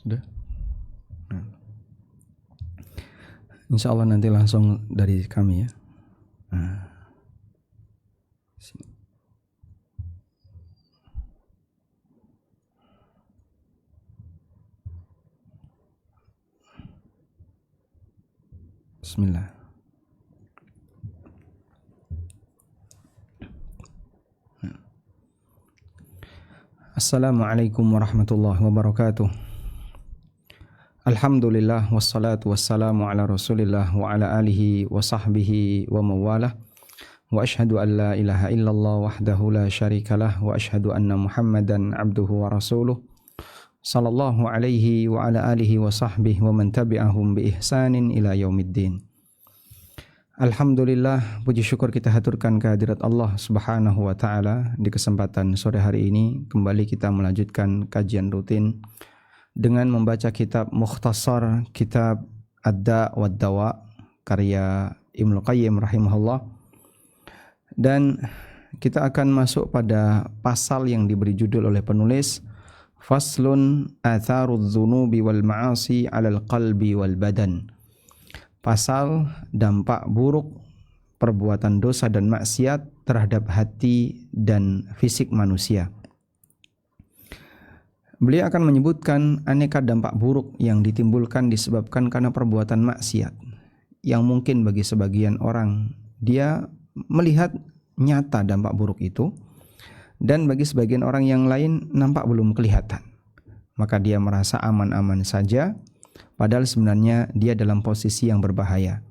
Sudah? Nah. Insya Allah nanti langsung dari kami ya. Nah. Bismillah. Assalamualaikum warahmatullahi wabarakatuh. Alhamdulillah wassalatu wassalamu ala Rasulillah wa ala alihi wa sahbihi wa mawalah. Wa ashhadu an la ilaha illallah wahdahu la syarikalah wa ashhadu anna Muhammadan abduhu wa rasuluh. Sallallahu alaihi wa ala alihi wa sahbihi wa man tabi'ahum bi ihsanin ila yaumiddin. Alhamdulillah, puji syukur kita haturkan kehadirat Allah Subhanahu wa taala. Di kesempatan sore hari ini kembali kita melanjutkan kajian rutin dengan membaca kitab Mukhtasar Kitab Ad-Da' wad Dawa karya Ibnu Qayyim rahimahullah. Dan kita akan masuk pada pasal yang diberi judul oleh penulis Faslun Atharudz Dzunubi wal Ma'asi 'alal Qalbi wal Badan. Pasal dampak buruk perbuatan dosa dan maksiat terhadap hati dan fisik manusia. Beliau akan menyebutkan aneka dampak buruk yang ditimbulkan disebabkan karena perbuatan maksiat, yang mungkin bagi sebagian orang dia melihat nyata dampak buruk itu, dan bagi sebagian orang yang lain nampak belum kelihatan. Maka dia merasa aman-aman saja, padahal sebenarnya dia dalam posisi yang berbahaya.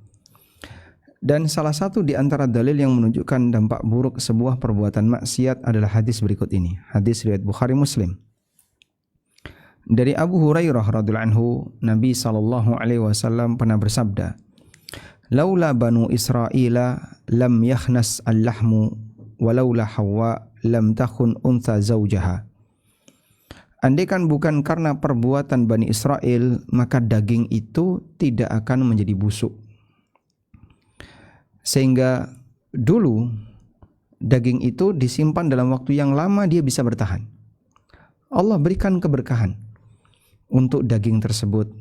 Dan salah satu di antara dalil yang menunjukkan dampak buruk sebuah perbuatan maksiat adalah hadis berikut ini. Hadis riwayat Bukhari Muslim. Dari Abu Hurairah radhiyallahu anhu, Nabi SAW pernah bersabda, "Laula banu Israila lam yakhnas al-lahmu walaula Hawa lam takhun untha zaujaha." Andaikan bukan karena perbuatan Bani Israel, maka daging itu tidak akan menjadi busuk. Sehingga dulu daging itu disimpan dalam waktu yang lama, dia bisa bertahan. Allah berikan keberkahan untuk daging tersebut.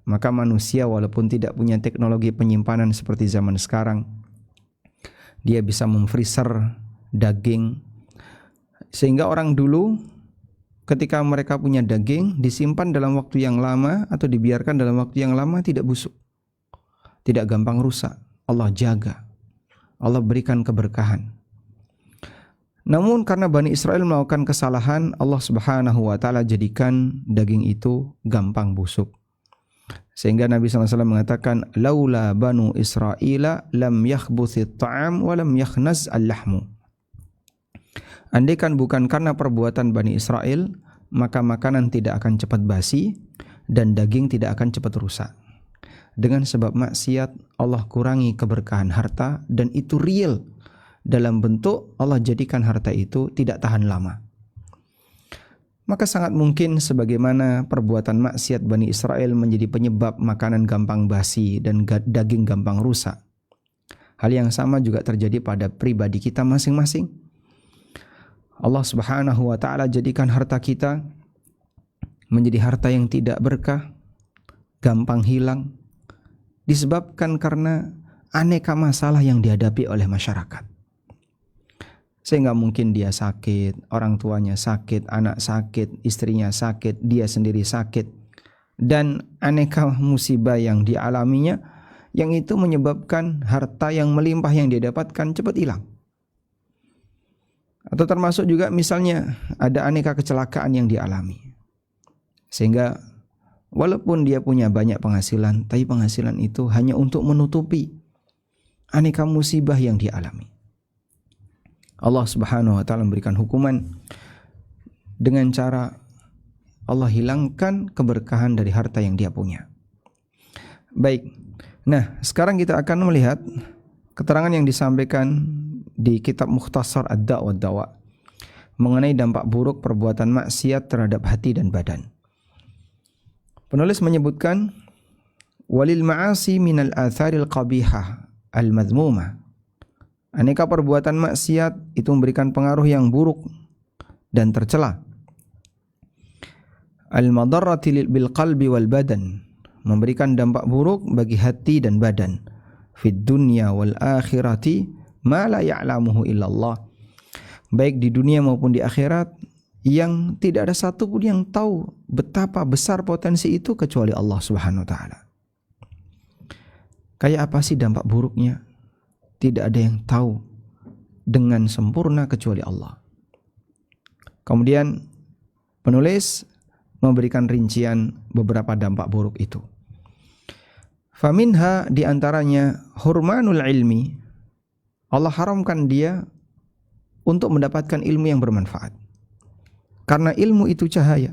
Maka manusia walaupun tidak punya teknologi penyimpanan seperti zaman sekarang, dia bisa memfreezer daging. Sehingga orang dulu ketika mereka punya daging disimpan dalam waktu yang lama atau dibiarkan dalam waktu yang lama tidak busuk, tidak gampang rusak. Allah jaga, Allah berikan keberkahan. Namun karena Bani Israel melakukan kesalahan, Allah Subhanahu wa taala jadikan daging itu gampang busuk. Sehingga Nabi SAW mengatakan, "Laula banu Israila lam yakhbuthit ta'am wa lam yakhnaz al-lahmu." Andaikan bukan karena perbuatan Bani Israel, maka makanan tidak akan cepat basi dan daging tidak akan cepat rusak. Dengan sebab maksiat, Allah kurangi keberkahan harta, dan itu real dalam bentuk Allah jadikan harta itu tidak tahan lama. Maka sangat mungkin sebagaimana perbuatan maksiat Bani Israel menjadi penyebab makanan gampang basi dan daging gampang rusak, hal yang sama juga terjadi pada pribadi kita masing-masing. Allah Subhanahu wa taala jadikan harta kita menjadi harta yang tidak berkah, gampang hilang, disebabkan karena aneka masalah yang dihadapi oleh masyarakat. Sehingga mungkin dia sakit, orang tuanya sakit, anak sakit, istrinya sakit, dia sendiri sakit, dan aneka musibah yang dialaminya, yang itu menyebabkan harta yang melimpah yang dia dapatkan cepat hilang. Atau termasuk juga misalnya ada aneka kecelakaan yang dialami, sehingga walaupun dia punya banyak penghasilan, tapi penghasilan itu hanya untuk menutupi aneka musibah yang dialami. Allah Subhanahu wa taala memberikan hukuman dengan cara Allah hilangkan keberkahan dari harta yang dia punya. Baik. Nah, sekarang kita akan melihat keterangan yang disampaikan di kitab Mukhtasar Ad-Da' wad Dawa mengenai dampak buruk perbuatan maksiat terhadap hati dan badan. Penulis menyebutkan, walil ma'asi minal atharil qabihah al-madhmumah. Aneka perbuatan maksiat itu memberikan pengaruh yang buruk dan tercela. al-madarrati bil qalbi wal badan, memberikan dampak buruk bagi hati dan badan. Fid dunya wal akhirati ma la ya'lamuhu illallah, baik di dunia maupun di akhirat yang tidak ada satupun yang tahu betapa besar potensi itu kecuali Allah Subhanahu wa taala. Kayak apa sih dampak buruknya? Tidak ada yang tahu dengan sempurna kecuali Allah. Kemudian penulis memberikan rincian beberapa dampak buruk itu. Faminha, diantaranya hurmanul ilmi, Allah haramkan dia untuk mendapatkan ilmu yang bermanfaat. Karena ilmu itu cahaya.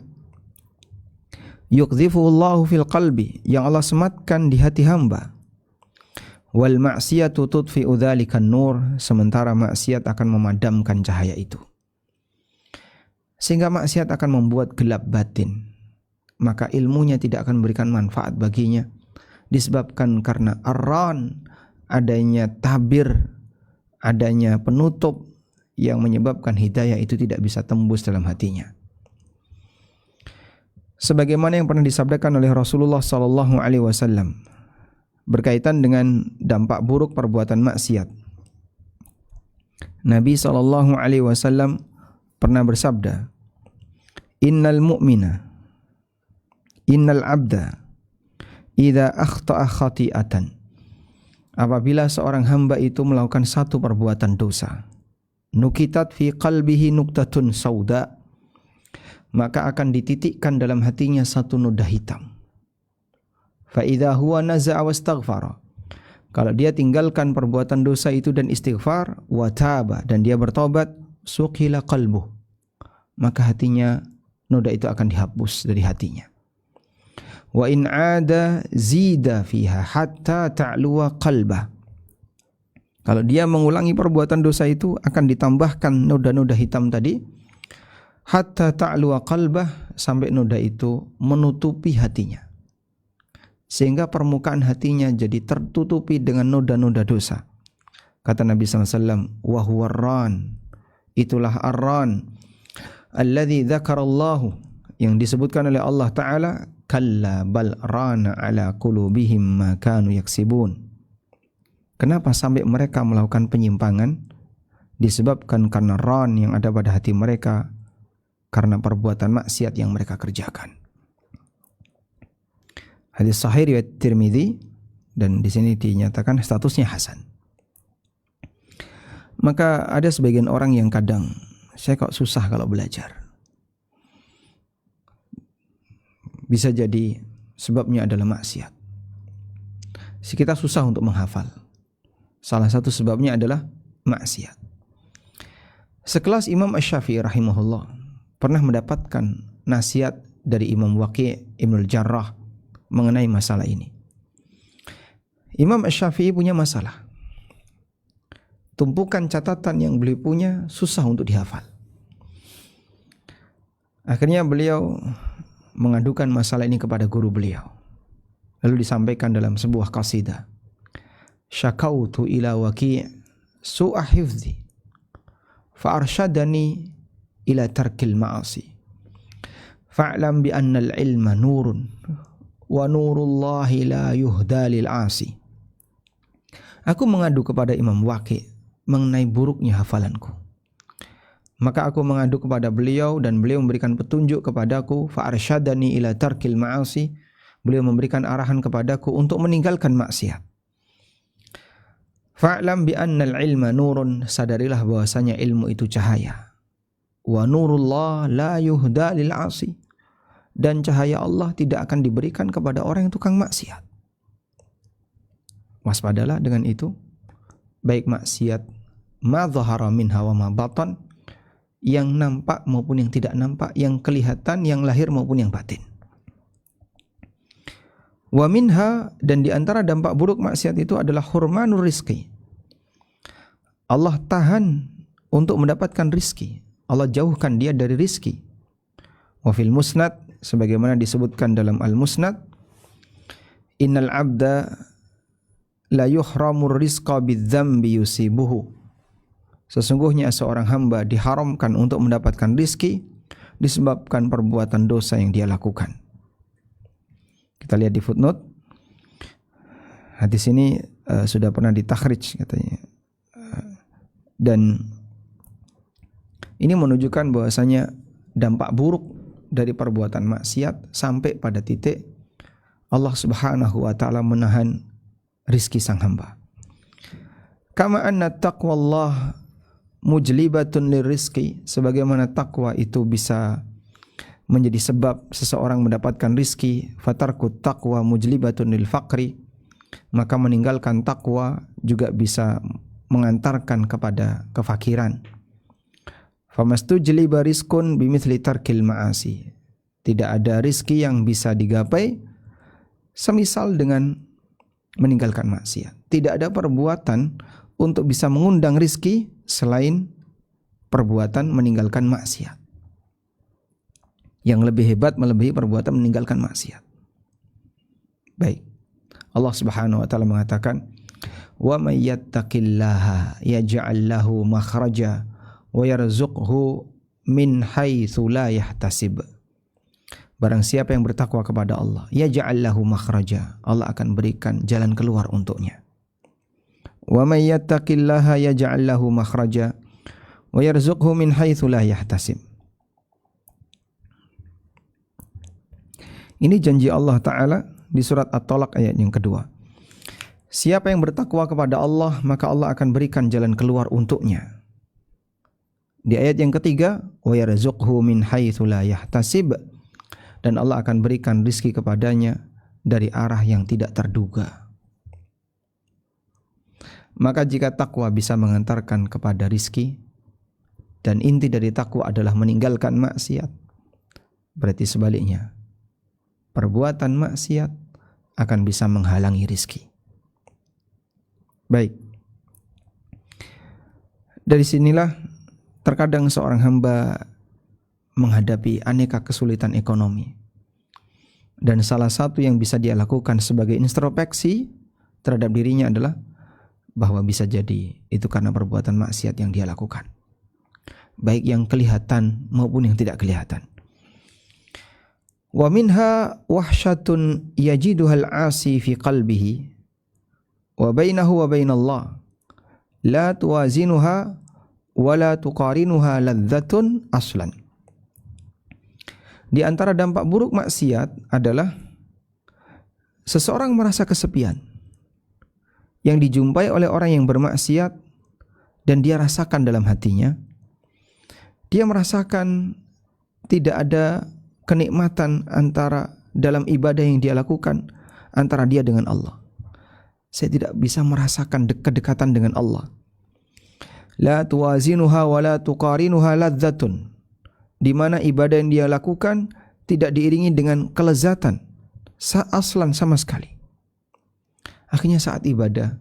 Yuqdhifuhullahu fil qalbi, yang Allah sematkan di hati hamba. Wal ma'siyatu tudfi'u dzalikan nur, sementara maksiat akan memadamkan cahaya itu. Sehingga maksiat akan membuat gelap batin. Maka ilmunya tidak akan memberikan manfaat baginya, disebabkan karena arran, adanya tabir, adanya penutup yang menyebabkan hidayah itu tidak bisa tembus dalam hatinya. Sebagaimana yang pernah disabdakan oleh Rasulullah sallallahu alaihi wasallam berkaitan dengan dampak buruk perbuatan maksiat. Nabi sallallahu alaihi wasallam pernah bersabda, "Innal mu'mina, innal 'abda idza akhta'a khati'atan." Apabila seorang hamba itu melakukan satu perbuatan dosa, nukitat fi qalbihi nuktatun sauda, maka akan dititikkan dalam hatinya satu noda hitam. Fa idza huwa naza'a wastaghfara, kalau dia tinggalkan perbuatan dosa itu dan istighfar, wa taba, dan dia bertobat, suqila qalbuh, maka hatinya, noda itu akan dihapus dari hatinya. Wa in 'ada zida fiha hatta ta'luwa qalbah, kalau dia mengulangi perbuatan dosa itu akan ditambahkan noda-noda hitam tadi, hatta ta'luwa qalbah, sampai noda itu menutupi hatinya. Sehingga permukaan hatinya jadi tertutupi dengan noda-noda dosa. Kata Nabi SAW, wa huwa ar-ran, itulah ar-ran alladzi dzakarallahu, yang disebutkan oleh Allah Ta'ala, kalla bal rana ala qulubihim ma kanu yaksibun. Kenapa sampai mereka melakukan penyimpangan? Disebabkan karena ran yang ada pada hati mereka, karena perbuatan maksiat yang mereka kerjakan. Hadis sahih riwayat Tirmidzi, dan di sini dinyatakan statusnya hasan. Maka ada sebagian orang yang kadang, saya kok susah kalau belajar. Bisa jadi sebabnya adalah maksiat. Kita susah untuk menghafal. Salah satu sebabnya adalah maksiat. Sekelas Imam Asy-Syafi'i rahimahullah pernah mendapatkan nasihat dari Imam Waqi' Ibnul Jarrah mengenai masalah ini. Imam Asy-Syafi'i punya masalah. Tumpukan catatan yang beliau punya susah untuk dihafal. Akhirnya beliau mengadukan masalah ini kepada guru beliau. Lalu disampaikan dalam sebuah qasidah. Syakautu ila Waqi' su'a hifdzi fa arsyadani ila tarkil ma'asi. Fa'lam bi anna al-ilma nurun wa nurullahi la yuhda lil 'asi. Aku mengadu kepada Imam Waqi' mengenai buruknya hafalanku. Maka aku mengadu kepada beliau dan beliau memberikan petunjuk kepadaku, fa arsyadani ila tarkil ma'asi. Beliau memberikan arahan kepadaku untuk meninggalkan maksiat. Fa'lam bi annal ilma nurun, sadarilah bahwasanya ilmu itu cahaya. Wa nurullah la yuhda lil 'asi, dan cahaya Allah tidak akan diberikan kepada orang yang tukang maksiat. Waspadalah dengan itu, baik maksiat ma dhahara minha wa ma batan, yang nampak maupun yang tidak nampak, yang kelihatan, yang lahir maupun yang batin. Wa minha, dan di antara dampak buruk maksiat itu adalah hurmanur rizqi. Allah tahan untuk mendapatkan rizki. Allah jauhkan dia dari rizki. Wa fil musnad, sebagaimana disebutkan dalam al-musnad, innal abda la yuhramur rizqa bidzambi yusibuhu. Sesungguhnya seorang hamba diharamkan untuk mendapatkan rizki disebabkan perbuatan dosa yang dia lakukan. Kita lihat di footnote. Hadis ini sudah pernah ditakhrij katanya. Dan ini menunjukkan bahwasanya dampak buruk dari perbuatan maksiat sampai pada titik Allah Subhanahu wa taala menahan rizki sang hamba. Kama anna taqwallah mujlibatun lirizki, sebagaimana takwa itu bisa menjadi sebab seseorang mendapatkan rizki, fatarku taqwa mujlibatun lil faqri, maka meninggalkan takwa juga bisa mengantarkan kepada kefakiran. Famastujliba rizqun bimithli tarkil ma'asi, tidak ada rizki yang bisa digapai semisal dengan meninggalkan maksiat. Tidak ada perbuatan untuk bisa mengundang rizki selain perbuatan meninggalkan maksiat. Yang lebih hebat melebihi perbuatan meninggalkan maksiat. Baik, Allah Subhanahu wa taala mengatakan, "Wa may yattaqillaha yaj'al lahu makhraja wa yarzuqhu min haitsu la yahtasib." Barang siapa yang bertakwa kepada Allah, yaj'al lahu makhraja, Allah akan berikan jalan keluar untuknya. Wa may yattaqillaha yaj'al lahu makhraja wa yarzuqhu min haitsu la yahtasib. Ini janji Allah Ta'ala di surat At-Talaq ayat yang kedua. Siapa yang bertakwa kepada Allah, maka Allah akan berikan jalan keluar untuknya. Di ayat yang ketiga, wa yarzuqhu min haitsu la yahtasib, dan Allah akan berikan rizki kepadanya dari arah yang tidak terduga. Maka jika takwa bisa mengantarkan kepada rizki, dan inti dari takwa adalah meninggalkan maksiat, berarti sebaliknya, perbuatan maksiat akan bisa menghalangi rizki. Baik, dari sinilah terkadang seorang hamba menghadapi aneka kesulitan ekonomi, dan salah satu yang bisa dia lakukan sebagai introspeksi terhadap dirinya adalah bahwa bisa jadi itu karena perbuatan maksiat yang dia lakukan, baik yang kelihatan maupun yang tidak kelihatan. Wa minha wahsyatun yajiduhal 'asi fi qalbihi wa bainahu wa bainallah la tuwazinuha wa la tuqarinuha ladzatun aslan. Di antara dampak buruk maksiat adalah seseorang merasa kesepian yang dijumpai oleh orang yang bermaksiat, dan dia rasakan dalam hatinya, dia merasakan tidak ada kenikmatan antara dalam ibadah yang dia lakukan antara dia dengan Allah. Saya tidak bisa merasakan kedekatan dengan Allah. La tuwazinuha wa la tuqarinuha ladzatun, di mana ibadah yang dia lakukan tidak diiringi dengan kelezatan aslan sama sekali. Akhirnya saat ibadah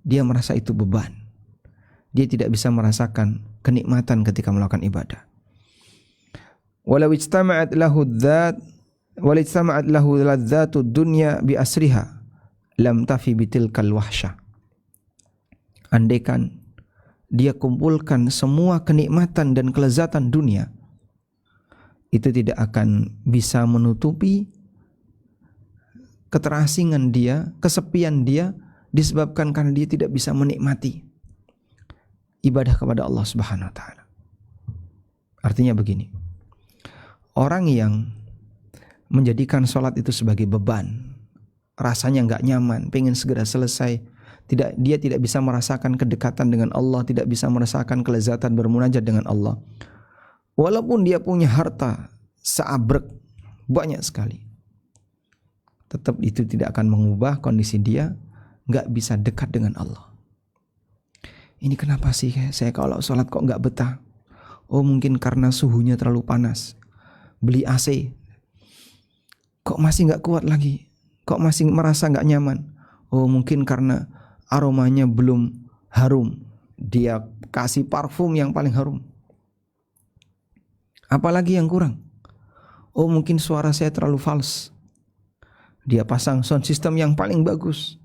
dia merasa itu beban. Dia tidak bisa merasakan kenikmatan ketika melakukan ibadah. Walau ijtama'at lahu dzat wal ijtama'at lahu ladzatu dunya bi asriha lam tafi bitilkal wahsyah. Andaikan dia kumpulkan semua kenikmatan dan kelezatan dunia, itu tidak akan bisa menutupi keterasingan dia, kesepian dia, disebabkan karena dia tidak bisa menikmati ibadah kepada Allah Subhanahu wa taala. Artinya begini, orang yang menjadikan sholat itu sebagai beban, rasanya nggak nyaman, pengen segera selesai, dia tidak bisa merasakan kedekatan dengan Allah, tidak bisa merasakan kelezatan bermunajat dengan Allah. Walaupun dia punya harta seabrek banyak sekali, tetap itu tidak akan mengubah kondisi dia nggak bisa dekat dengan Allah. Ini kenapa sih saya kalau sholat kok nggak betah? Oh mungkin karena suhunya terlalu panas. Beli AC, kok masih nggak kuat lagi? Kok masih merasa nggak nyaman? Oh mungkin karena aromanya belum harum. Dia kasih parfum yang paling harum. Apalagi yang kurang? Oh mungkin suara saya terlalu fals. Dia pasang sound system yang paling bagus,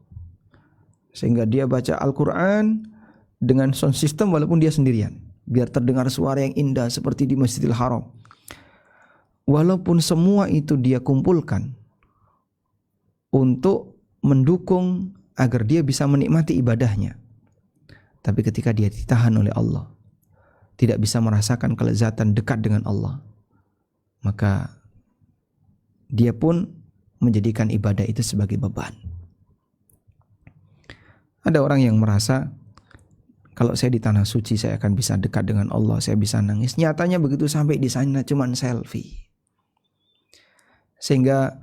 sehingga dia baca Al-Quran dengan sound system walaupun dia sendirian, biar terdengar suara yang indah seperti di Masjidil Haram. walaupun semua itu dia kumpulkan untuk mendukung agar dia bisa menikmati ibadahnya, tapi ketika dia ditahan oleh Allah, tidak bisa merasakan kelezatan dekat dengan Allah, maka dia pun menjadikan ibadah itu sebagai beban. Ada orang yang merasa, kalau saya di tanah suci saya akan bisa dekat dengan Allah, saya bisa nangis. Nyatanya begitu sampai di sana cuman selfie. Sehingga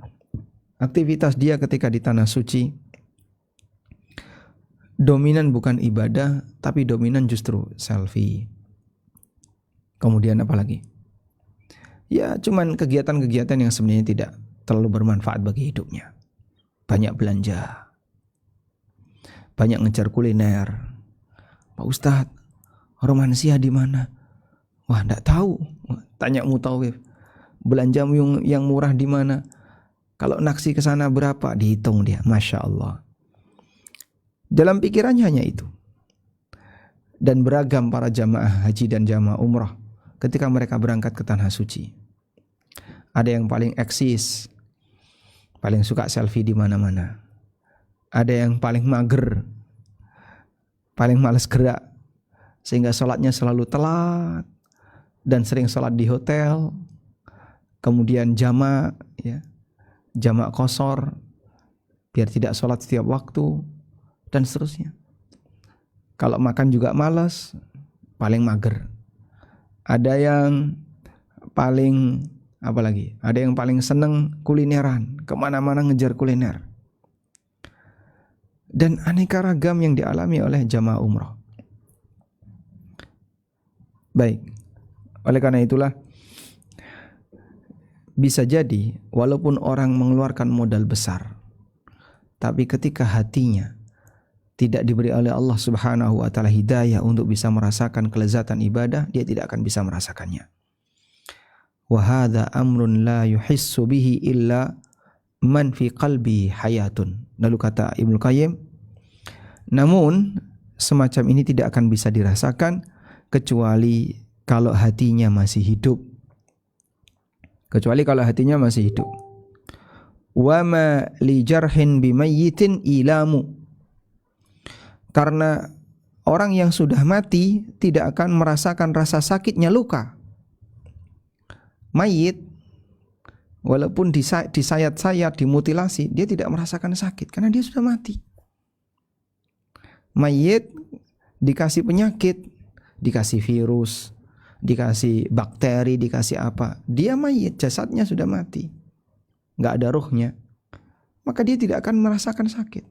aktivitas dia ketika di tanah suci dominan bukan ibadah, tapi dominan justru selfie. Kemudian apa lagi? Ya cuman kegiatan-kegiatan yang sebenarnya tidak terlalu bermanfaat bagi hidupnya. Banyak belanja, banyak ngejar kuliner. Pak Ustadz, romansia di mana? Wah, enggak tahu. Tanya mutawif. Belanja yang murah di mana? Kalau naksi ke sana berapa? Dihitung dia. Masya Allah. Dalam pikirannya hanya itu. Dan beragam para jamaah haji dan jamaah umrah ketika mereka berangkat ke tanah suci. Ada yang paling eksis, paling suka selfie di mana-mana. Ada yang paling mager, paling malas gerak, sehingga sholatnya selalu telat dan sering sholat di hotel. Kemudian jamak, ya, jamak qashar biar tidak sholat setiap waktu dan seterusnya. Kalau makan juga malas, paling mager. Ada yang paling apa lagi? Ada yang paling seneng kulineran, kemana-mana ngejar kuliner. Dan aneka ragam yang dialami oleh jamaah umrah. Baik, oleh karena itulah bisa jadi walaupun orang mengeluarkan modal besar, tapi ketika hatinya tidak diberi oleh Allah Subhanahu wa taala hidayah untuk bisa merasakan kelezatan ibadah, dia tidak akan bisa merasakannya. Wa hadza amrun la yuhissu bihi illa man fi qalbi hayatun. Lalu kata Ibnu Qayyim, namun semacam ini tidak akan bisa dirasakan kecuali kalau hatinya masih hidup. Kecuali kalau hatinya masih hidup. Wa ma li jarhin bimayyitin ilamu. Karena orang yang sudah mati tidak akan merasakan rasa sakitnya luka. Mayit walaupun disayat-sayat, dimutilasi, dia tidak merasakan sakit karena dia sudah mati. Mayit dikasih penyakit, dikasih virus, dikasih bakteri, dikasih apa, dia mayit, jasadnya sudah mati, nggak ada ruhnya, maka dia tidak akan merasakan sakit.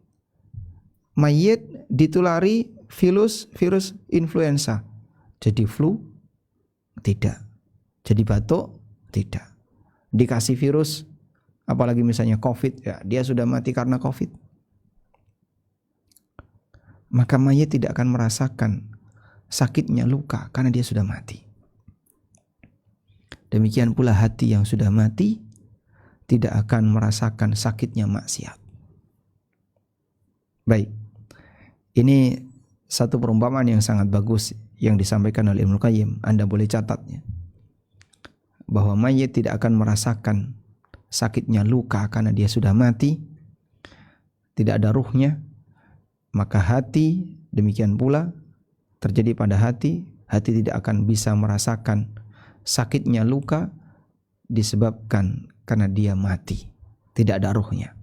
Mayit ditulari virus influenza, jadi flu? Tidak. Jadi batuk? Tidak. Dikasih virus, apalagi misalnya COVID, ya dia sudah mati karena COVID. Maka mayit tidak akan merasakan sakitnya luka karena dia sudah mati. Demikian pula hati yang sudah mati tidak akan merasakan sakitnya maksiat. Baik. Ini satu perumpamaan yang sangat bagus yang disampaikan oleh Ibnu Qayyim. Anda boleh catatnya. Bahwa mayit tidak akan merasakan sakitnya luka karena dia sudah mati, tidak ada ruhnya. Maka hati demikian pula terjadi pada hati tidak akan bisa merasakan sakitnya luka disebabkan karena dia mati, tidak ada ruhnya.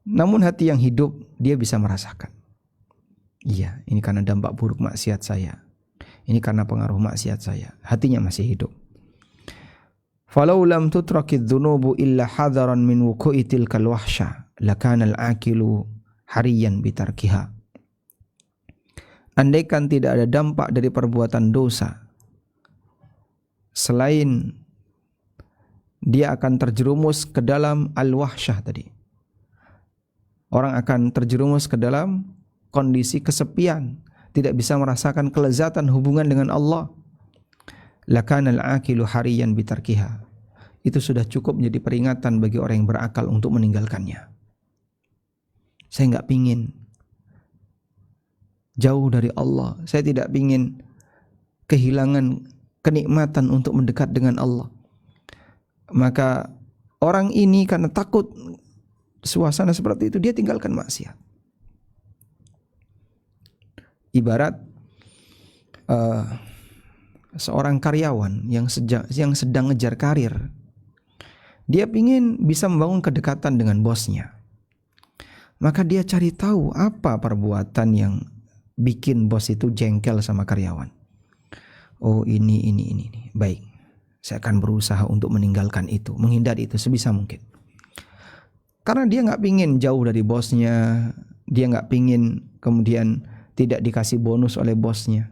Namun hati yang hidup dia bisa merasakan. Iya, ini karena dampak buruk maksiat saya. Ini karena pengaruh maksiat saya. Hatinya masih hidup. Falau lam tutrakid dhunubu illa hadaran min wuku'i tilkal wahsya lakana al-aqilu hariyan bitarkiha. Andaikan tidak ada dampak dari perbuatan dosa selain dia akan terjerumus ke dalam al-wahsyah tadi. Orang akan terjerumus ke dalam kondisi kesepian, tidak bisa merasakan kelezatan hubungan dengan Allah. Lakana al-aqilu hariyan bitarkiha. Itu sudah cukup menjadi peringatan bagi orang yang berakal untuk meninggalkannya. Saya enggak pingin jauh dari Allah. Saya tidak pingin kehilangan kenikmatan untuk mendekat dengan Allah. Maka orang ini karena takut suasana seperti itu, dia tinggalkan maksiat. Ibarat seorang karyawan yang sedang ngejar karir, dia ingin bisa membangun kedekatan dengan bosnya. Maka dia cari tahu apa perbuatan yang bikin bos itu jengkel sama karyawan. Oh ini. Baik, saya akan berusaha untuk meninggalkan itu, menghindari itu sebisa mungkin. Karena dia nggak pingin jauh dari bosnya, dia nggak pingin kemudian tidak dikasih bonus oleh bosnya.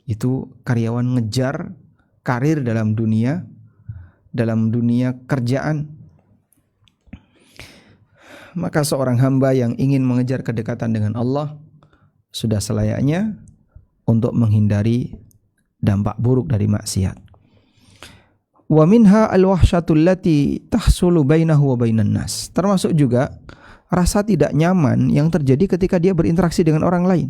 Itu karyawan ngejar karir dalam dunia kerjaan. Maka seorang hamba yang ingin mengejar kedekatan dengan Allah sudah selayaknya untuk menghindari dampak buruk dari maksiat. Wa minha al-wahsyatul lati tahsulu bainahu wa bainan nas. Termasuk juga rasa tidak nyaman yang terjadi ketika dia berinteraksi dengan orang lain.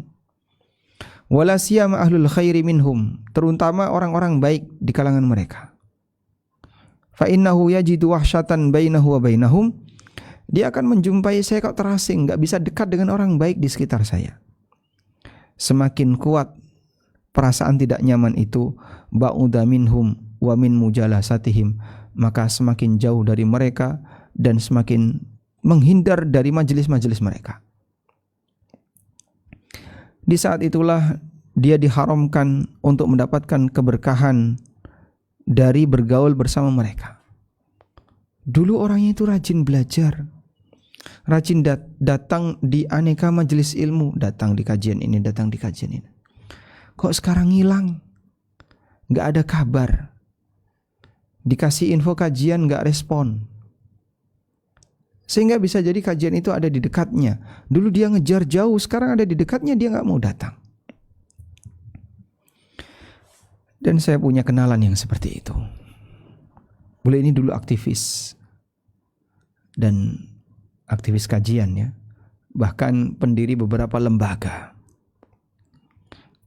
Wala siyama ahlul khairi minhum, terutama orang-orang baik di kalangan mereka. Fa innahu yajidu wahsyatan bainahu wa bainahum. Dia akan menjumpai, saya kok terasing, gak bisa dekat dengan orang baik di sekitar saya. Semakin kuat perasaan tidak nyaman itu, ba'uda minhum wa min mujalasatihim, maka semakin jauh dari mereka dan semakin menghindar dari majelis-majelis mereka. Di saat itulah dia diharamkan untuk mendapatkan keberkahan dari bergaul bersama mereka. Dulu orangnya itu rajin belajar, rajin datang di aneka majelis ilmu, datang di kajian ini, datang di kajian ini. Kok sekarang hilang? Gak ada kabar. Dikasih info kajian gak respon. Sehingga bisa jadi kajian itu ada di dekatnya. Dulu dia ngejar jauh, sekarang ada di dekatnya, dia gak mau datang. Dan saya punya kenalan yang seperti itu. Beliau ini dulu aktivis. Dan aktivis kajian ya. Bahkan pendiri beberapa lembaga.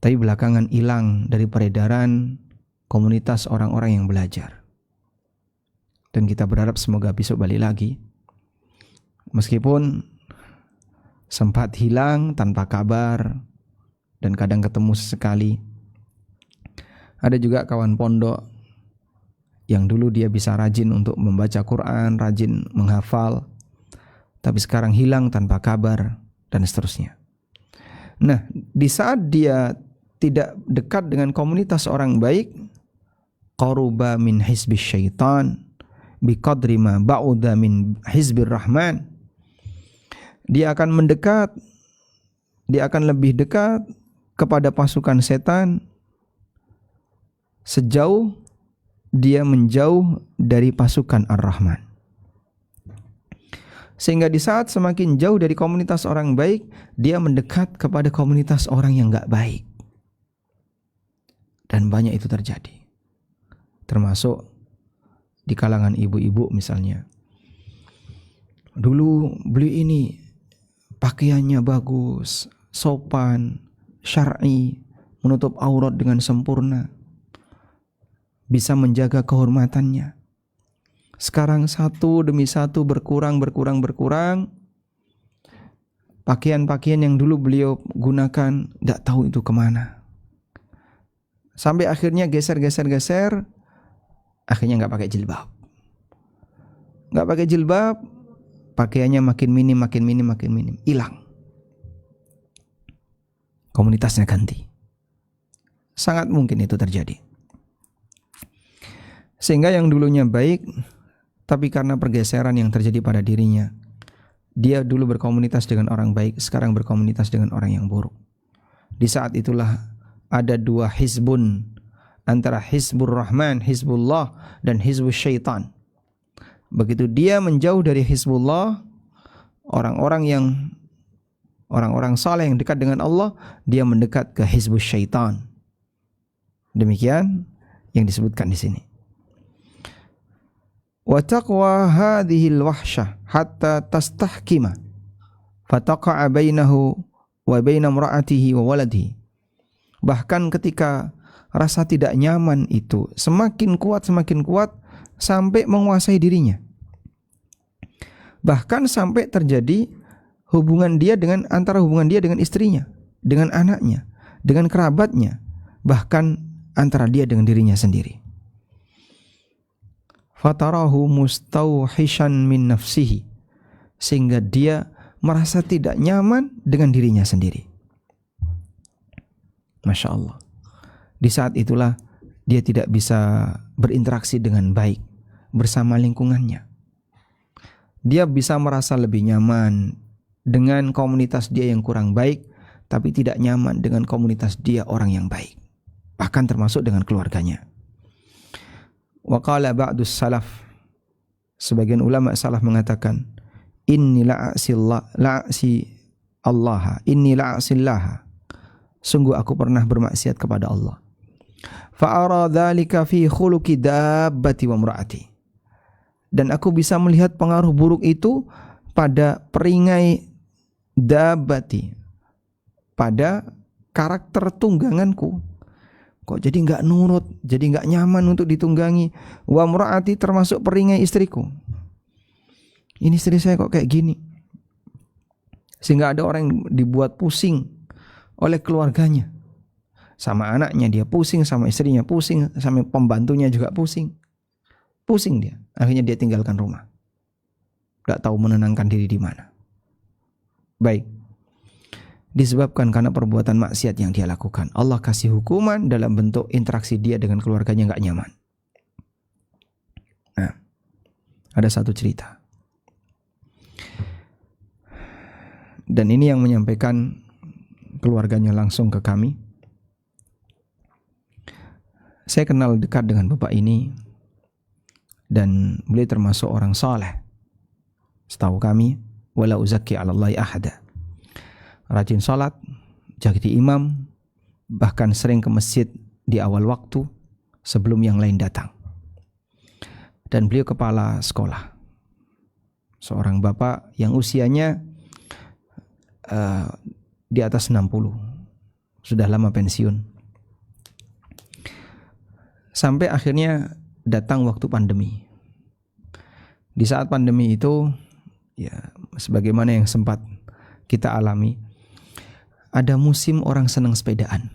Tapi belakangan hilang dari peredaran komunitas orang-orang yang belajar. Dan kita berharap semoga besok balik lagi. Meskipun sempat hilang tanpa kabar dan kadang ketemu sesekali. Ada juga kawan pondok yang dulu dia bisa rajin untuk membaca Quran, rajin menghafal, tapi sekarang hilang tanpa kabar dan seterusnya. Nah, di saat dia tidak dekat dengan komunitas orang baik, qaruba min hizbis syaitan biqadri ma ba'uda min hizbir rahman. Dia akan mendekat, dia akan lebih dekat kepada pasukan setan sejauh dia menjauh dari pasukan Ar-Rahman. Sehingga di saat semakin jauh dari komunitas orang baik, dia mendekat kepada komunitas orang yang gak baik. Dan banyak itu terjadi. Termasuk di kalangan ibu-ibu misalnya. Dulu beli ini, pakaiannya bagus, sopan, syar'i, menutup aurat dengan sempurna, bisa menjaga kehormatannya. Sekarang satu demi satu berkurang. Pakaian-pakaian yang dulu beliau gunakan, tidak tahu itu kemana. Sampai akhirnya geser, akhirnya nggak pakai jilbab. Nggak pakai jilbab, pakaiannya makin minim, hilang. Komunitasnya ganti. Sangat mungkin itu terjadi. Sehingga yang dulunya baik, tapi karena pergeseran yang terjadi pada dirinya, dia dulu berkomunitas dengan orang baik, sekarang berkomunitas dengan orang yang buruk. Di saat itulah ada dua hizbun, antara hizbur rahman, hizbullah, dan hizbus syaitan. Begitu dia menjauh dari hizbullah, orang-orang saleh yang dekat dengan Allah, dia mendekat ke hizbus syaitan. Demikian yang disebutkan di sini. Wa taqwa hadhihi al-wahsyah hatta tastahkima fataqa'a bainahu wa baina imra'atihi wa waladihi. Bahkan ketika rasa tidak nyaman itu semakin kuat sampai menguasai dirinya. Bahkan sampai terjadi antara hubungan dia dengan istrinya, dengan anaknya, dengan kerabatnya, bahkan antara dia dengan dirinya sendiri. Fatarahu mustauhishan min nafsihi, sehingga dia merasa tidak nyaman dengan dirinya sendiri. Masya Allah. Di saat itulah dia tidak bisa berinteraksi dengan baik bersama lingkungannya. Dia bisa merasa lebih nyaman dengan komunitas dia yang kurang baik, tapi tidak nyaman dengan komunitas dia orang yang baik, bahkan termasuk dengan keluarganya. Wa qala ba'dus salaf, sebagian ulama salaf mengatakan, inni la'asillaha, sungguh aku pernah bermaksiat kepada Allah. Fa'ara dzalika fi khuluqi dabbati wa imraati, dan aku bisa melihat pengaruh buruk itu pada peringai dabbati, pada karakter tungganganku. Kok jadi enggak nurut, jadi enggak nyaman untuk ditunggangi. Wa imraati, termasuk peringai istriku. Ini istri saya kok kayak gini. Sehingga ada orang yang dibuat pusing oleh keluarganya. Sama anaknya dia pusing, sama istrinya pusing, sama pembantunya juga pusing. Pusing dia. Akhirnya dia tinggalkan rumah. Gak tahu menenangkan diri di mana. Baik. Disebabkan karena perbuatan maksiat yang dia lakukan, Allah kasih hukuman dalam bentuk interaksi dia dengan keluarganya gak nyaman. Nah, ada satu cerita. Dan ini yang menyampaikan keluarganya langsung ke kami. Saya kenal dekat dengan bapak ini, dan beliau termasuk orang saleh. Setahu kami, wala uzakki 'alallahi ahada. Rajin salat, jadi imam, bahkan sering ke masjid di awal waktu sebelum yang lain datang. Dan beliau kepala sekolah. Seorang bapak yang usianya di atas 60, sudah lama pensiun. Sampai akhirnya datang waktu pandemi. Di saat pandemi itu, ya sebagaimana yang sempat kita alami, ada musim orang senang sepedaan,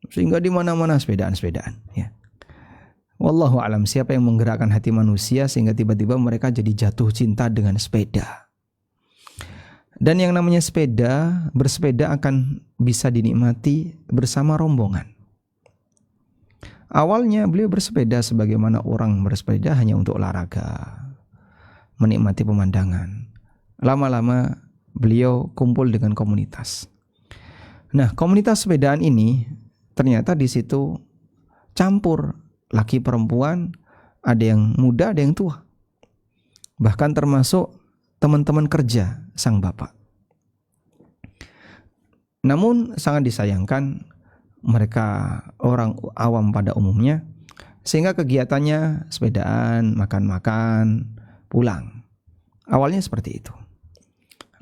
sehingga di mana-mana sepedaan, ya. Wallahu alam, siapa yang menggerakkan hati manusia sehingga tiba-tiba mereka jadi jatuh cinta dengan sepeda. Dan yang namanya bersepeda akan bisa dinikmati bersama rombongan. Awalnya beliau bersepeda sebagaimana orang bersepeda hanya untuk olahraga, menikmati pemandangan. Lama-lama beliau kumpul dengan komunitas. Nah, komunitas sepedaan ini ternyata di situ campur laki perempuan, ada yang muda, ada yang tua. Bahkan termasuk teman-teman kerja sang bapak. Namun sangat disayangkan mereka orang awam pada umumnya, sehingga kegiatannya sepedaan, makan-makan, pulang. Awalnya seperti itu.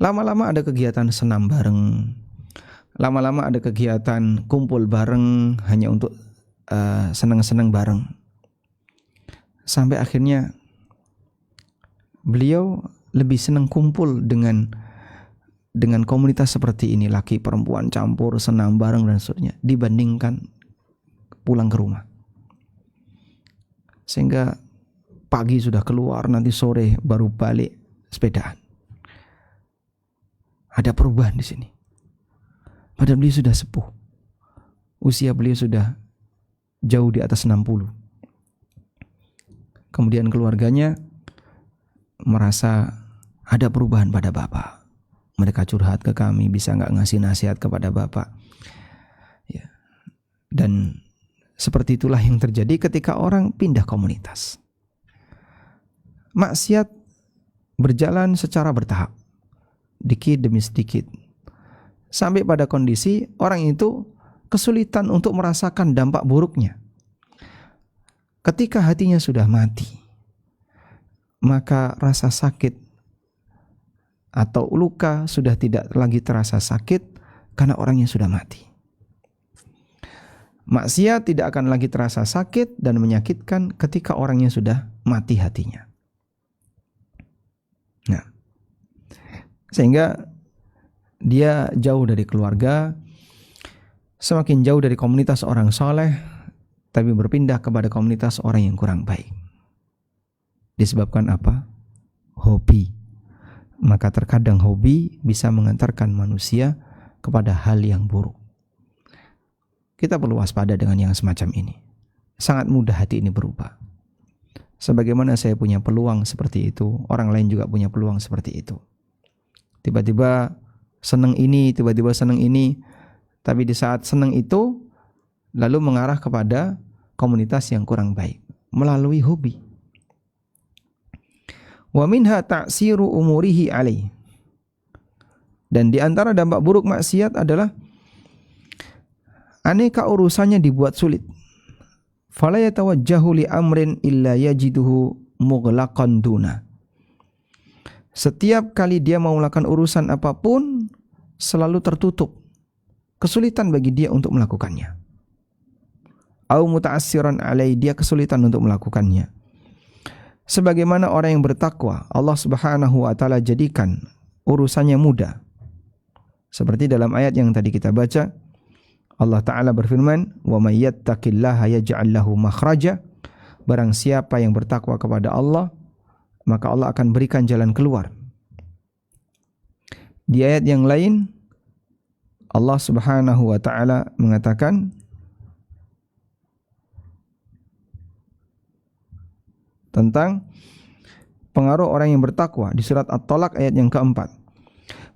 Lama-lama ada kegiatan senam bareng. Lama-lama ada kegiatan kumpul bareng hanya untuk senang-senang bareng. Sampai akhirnya beliau lebih senang kumpul dengan komunitas seperti ini, laki perempuan campur, senam bareng dan seterusnya, dibandingkan pulang ke rumah. Sehingga pagi sudah keluar, nanti sore baru balik sepedaan. Ada perubahan di sini. Padahal beliau sudah sepuh. Usia beliau sudah jauh di atas 60. Kemudian keluarganya merasa ada perubahan pada bapak. Mereka curhat ke kami, bisa nggak ngasih nasihat kepada bapak. Ya. Dan seperti itulah yang terjadi ketika orang pindah komunitas. Maksiat berjalan secara bertahap, dikit demi sedikit, sampai pada kondisi orang itu kesulitan untuk merasakan dampak buruknya. Ketika hatinya sudah mati, maka rasa sakit atau luka sudah tidak lagi terasa sakit karena orangnya sudah mati. Maksiat tidak akan lagi terasa sakit dan menyakitkan ketika orangnya sudah mati hatinya. Nah, sehingga dia jauh dari keluarga, semakin jauh dari komunitas orang soleh, tapi berpindah kepada komunitas orang yang kurang baik. Disebabkan apa? Hobi. Maka terkadang hobi bisa mengantarkan manusia kepada hal yang buruk. Kita perlu waspada dengan yang semacam ini. Sangat mudah hati ini berubah. Sebagaimana saya punya peluang seperti itu, orang lain juga punya peluang seperti itu. Tiba-tiba senang ini, tiba-tiba senang ini, tapi di saat senang itu lalu mengarah kepada komunitas yang kurang baik melalui hobi. Wa minha ta'siru umurihi alaih. Dan di antara dampak buruk maksiat adalah aneka urusannya dibuat sulit. Fala yatawajjahu li amrin illa yajiduhu mughlaqan duna. Setiap kali dia mau melakukan urusan apapun selalu tertutup. Kesulitan bagi dia untuk melakukannya. Au muta'assiran alai, dia kesulitan untuk melakukannya. Sebagaimana orang yang bertakwa, Allah Subhanahu wa taala jadikan urusannya mudah. Seperti dalam ayat yang tadi kita baca, Allah Ta'ala berfirman, wa may yattaqillaha yaj'al lahu makhraja. Barang siapa yang bertakwa kepada Allah, maka Allah akan berikan jalan keluar. Di ayat yang lain, Allah Subhanahu wa Ta'ala mengatakan, tentang pengaruh orang yang bertakwa di surat At-Talaq ayat yang keempat.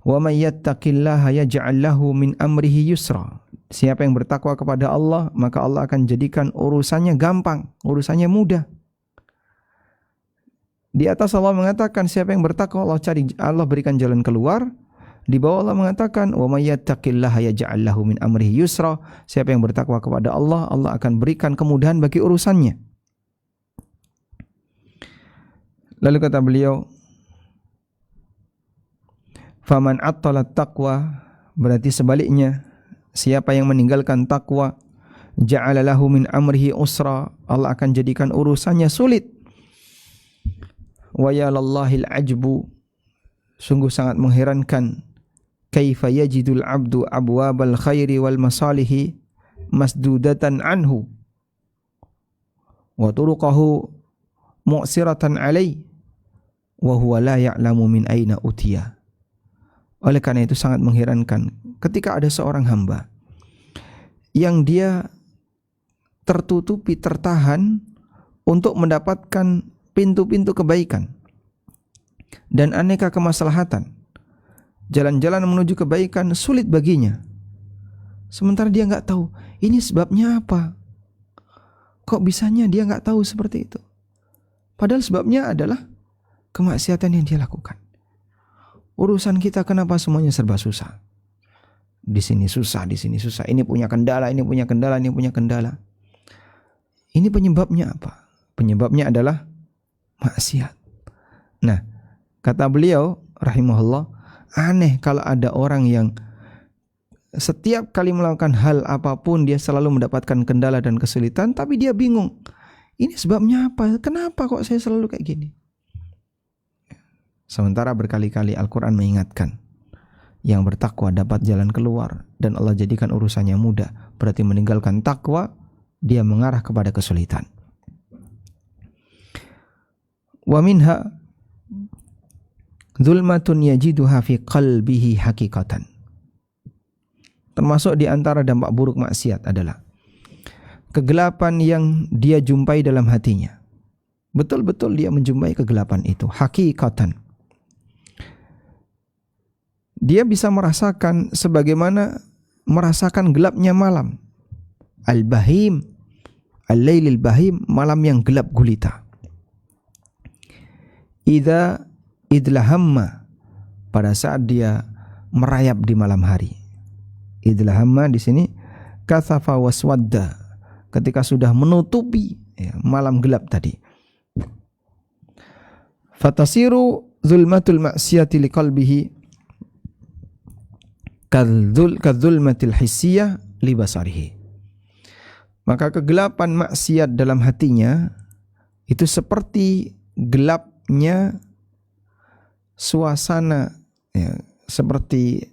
Wa may yattaqillaha yaj'al lahu min amrihi yusra. Siapa yang bertakwa kepada Allah, maka Allah akan jadikan urusannya gampang, urusannya mudah. Di atas Allah mengatakan siapa yang bertakwa Allah berikan jalan keluar. Di bawah Allah mengatakan wa may yattaqillaha yaj'al lahu min amrihi yusra. Siapa yang bertakwa kepada Allah, Allah akan berikan kemudahan bagi urusannya. Lalu kata beliau, faman attala taqwa, berarti sebaliknya, siapa yang meninggalkan takwa, ja'ala lahu min amrihi usra, Allah akan jadikan urusannya sulit. Wa yalallahil ajbu, sungguh sangat mengherankan, kaifa yajidul abdu abwabal khairi wal masalihi masdudatan anhu wa turuqahu mu'siratan alai wa huwa la ya'lamu min aina utiya. Oleh karena itu sangat mengherankan ketika ada seorang hamba yang dia tertutupi, tertahan untuk mendapatkan pintu-pintu kebaikan dan aneka kemaslahatan. Jalan-jalan menuju kebaikan sulit baginya. Sementara dia nggak tahu ini sebabnya apa. Kok bisanya dia nggak tahu seperti itu? Padahal sebabnya adalah kemaksiatan yang dia lakukan. Urusan kita kenapa semuanya serba susah? Di sini susah, di sini susah. Ini punya kendala, ini punya kendala, ini punya kendala. Ini penyebabnya apa? Penyebabnya adalah maksiat. Nah, kata beliau rahimahullah, aneh kalau ada orang yang setiap kali melakukan hal apapun dia selalu mendapatkan kendala dan kesulitan, tapi dia bingung. Ini sebabnya apa? Kenapa kok saya selalu kayak gini? Sementara berkali-kali Al-Quran mengingatkan, yang bertakwa dapat jalan keluar dan Allah jadikan urusannya mudah. Berarti meninggalkan takwa, dia mengarah kepada kesulitan. Wa minha zulmatun yajiduha fi qalbihi haqiqatan. Termasuk di antara dampak buruk maksiat adalah kegelapan yang dia jumpai dalam hatinya. Betul-betul dia menjumpai kegelapan itu, hakikatan. Dia bisa merasakan sebagaimana merasakan gelapnya malam. Al-bahim, al-lailil bahim, malam yang gelap gulita. Idza idlahamma, pada saat dia merayap di malam hari. Idlahamma di sini kathafa waswadda, ketika sudah menutupi malam gelap tadi. Fatasiru zulmatul maksiyati liqalbihi kadzulmatil hissiyah libasarihi. Maka kegelapan maksiat dalam hatinya itu seperti gelapnya suasana, ya, seperti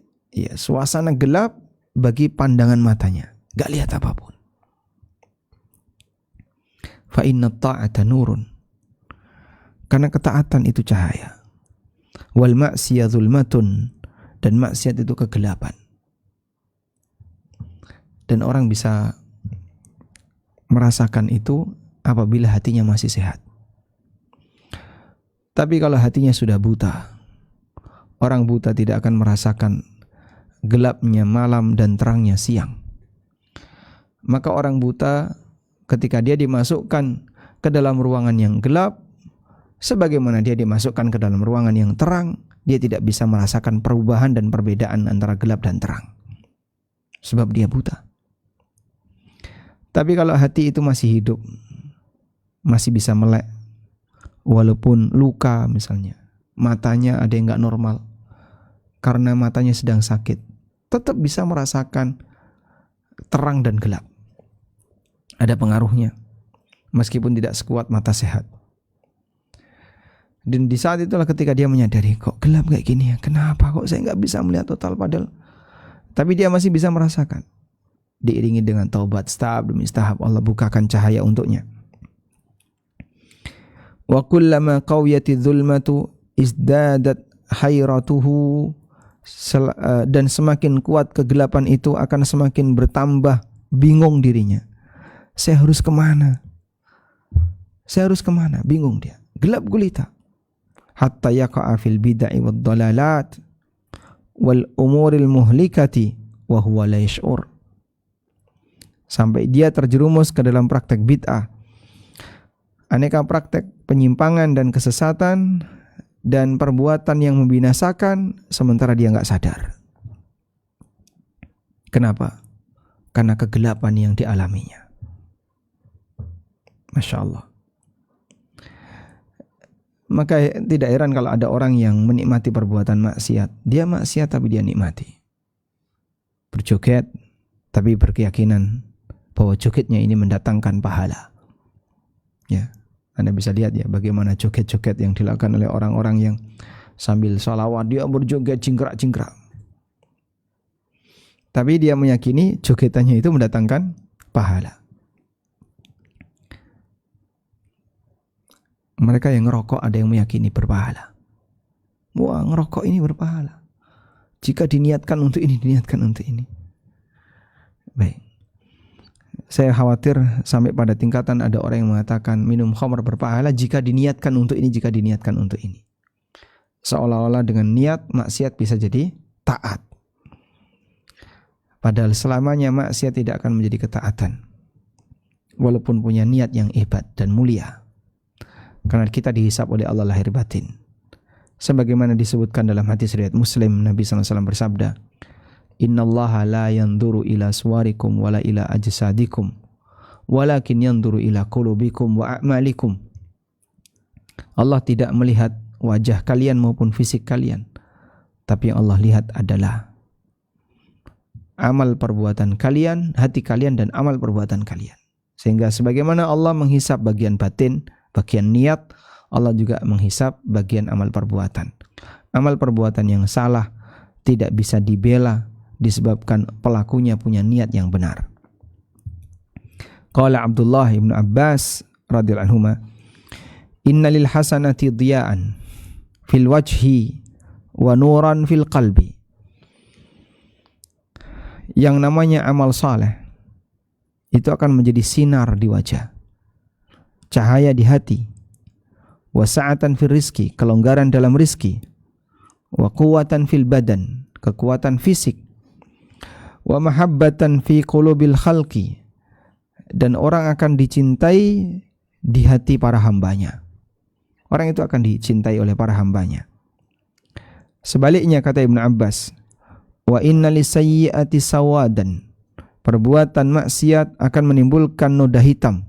suasana gelap bagi pandangan matanya, gak lihat apapun. Fa inna ta'ata nurun, karena ketaatan itu cahaya. Wal ma'siyatu zulmatun, dan maksiat itu kegelapan. Dan orang bisa merasakan itu apabila hatinya masih sehat. Tapi kalau hatinya sudah buta, orang buta tidak akan merasakan gelapnya malam dan terangnya siang. Maka orang buta ketika dia dimasukkan ke dalam ruangan yang gelap, sebagaimana dia dimasukkan ke dalam ruangan yang terang, dia tidak bisa merasakan perubahan dan perbedaan antara gelap dan terang. Sebab dia buta. Tapi kalau hati itu masih hidup, masih bisa melek, walaupun luka misalnya, matanya ada yang gak normal, karena matanya sedang sakit, tetap bisa merasakan terang dan gelap. Ada pengaruhnya, meskipun tidak sekuat mata sehat. Dan di saat itulah ketika dia menyadari, kok gelap kayak gini ya, kenapa kok saya gak bisa melihat total padahal. Tapi dia masih bisa merasakan. Diiringi dengan taubat tahap demi tahap, Allah bukakan cahaya untuknya. Wa kullama qawiyati dzulmatu izdadat hayratuhu, dan semakin kuat kegelapan itu akan semakin bertambah bingung dirinya. Saya harus kemana? Saya harus kemana? Bingung dia, gelap gulita. Hatta yaqa'a fil bid'i wad dalalat wal umuril muhlikati wa huwa la yash'ur. Sampai dia terjerumus ke dalam praktek bid'ah, aneka praktek penyimpangan dan kesesatan, dan perbuatan yang membinasakan, sementara dia gak sadar. Kenapa? Karena kegelapan yang dialaminya. Masya Allah. Maka tidak heran kalau ada orang yang menikmati perbuatan maksiat. Dia maksiat tapi dia nikmati. Berjoget tapi berkeyakinan bahwa jogetnya ini mendatangkan pahala. Ya, Anda bisa lihat ya bagaimana joget-joget yang dilakukan oleh orang-orang yang sambil sholawat dia berjoget cingkrak-cingkrak. Tapi dia meyakini jogetannya itu mendatangkan pahala. Mereka yang ngerokok ada yang meyakini berpahala. Wah, ngerokok ini berpahala. Jika diniatkan untuk ini, diniatkan untuk ini. Baik. Saya khawatir sampai pada tingkatan ada orang yang mengatakan minum khamr berpahala jika diniatkan untuk ini, jika diniatkan untuk ini. Seolah-olah dengan niat maksiat bisa jadi taat. Padahal selamanya maksiat tidak akan menjadi ketaatan. Walaupun punya niat yang hebat dan mulia. Karena kita dihisab oleh Allah lahir batin. Sebagaimana disebutkan dalam hadis riwayat Muslim, Nabi SAW bersabda, Innallaha la yanzuru ila suwarikum wala ila ajsadikum walakin yanzuru ila qulubikum wa a'malikum. Allah tidak melihat wajah kalian maupun fisik kalian, tapi yang Allah lihat adalah amal perbuatan kalian, hati kalian dan amal perbuatan kalian. Sehingga sebagaimana Allah menghisap bagian batin, bagian niat, Allah juga menghisap bagian amal perbuatan. Amal perbuatan yang salah tidak bisa dibela disebabkan pelakunya punya niat yang benar. Qala Abdullah ibn Abbas radhiyallahu anhuma, innalil hasanati diya'an fil wajhi wa nuran fil qalbi. Yang namanya amal saleh itu akan menjadi sinar di wajah, cahaya di hati, wa sa'atan fil rizki, kelonggaran dalam rizki, wa quwwatan fil badan, kekuatan fisik, wa mahabbatan fi qulubil khalqi, dan orang akan dicintai di hati para hambanya. Orang itu akan dicintai oleh para hambanya. Sebaliknya kata Ibnu Abbas, wa inna lisayyi'ati sawadan, perbuatan maksiat akan menimbulkan noda hitam.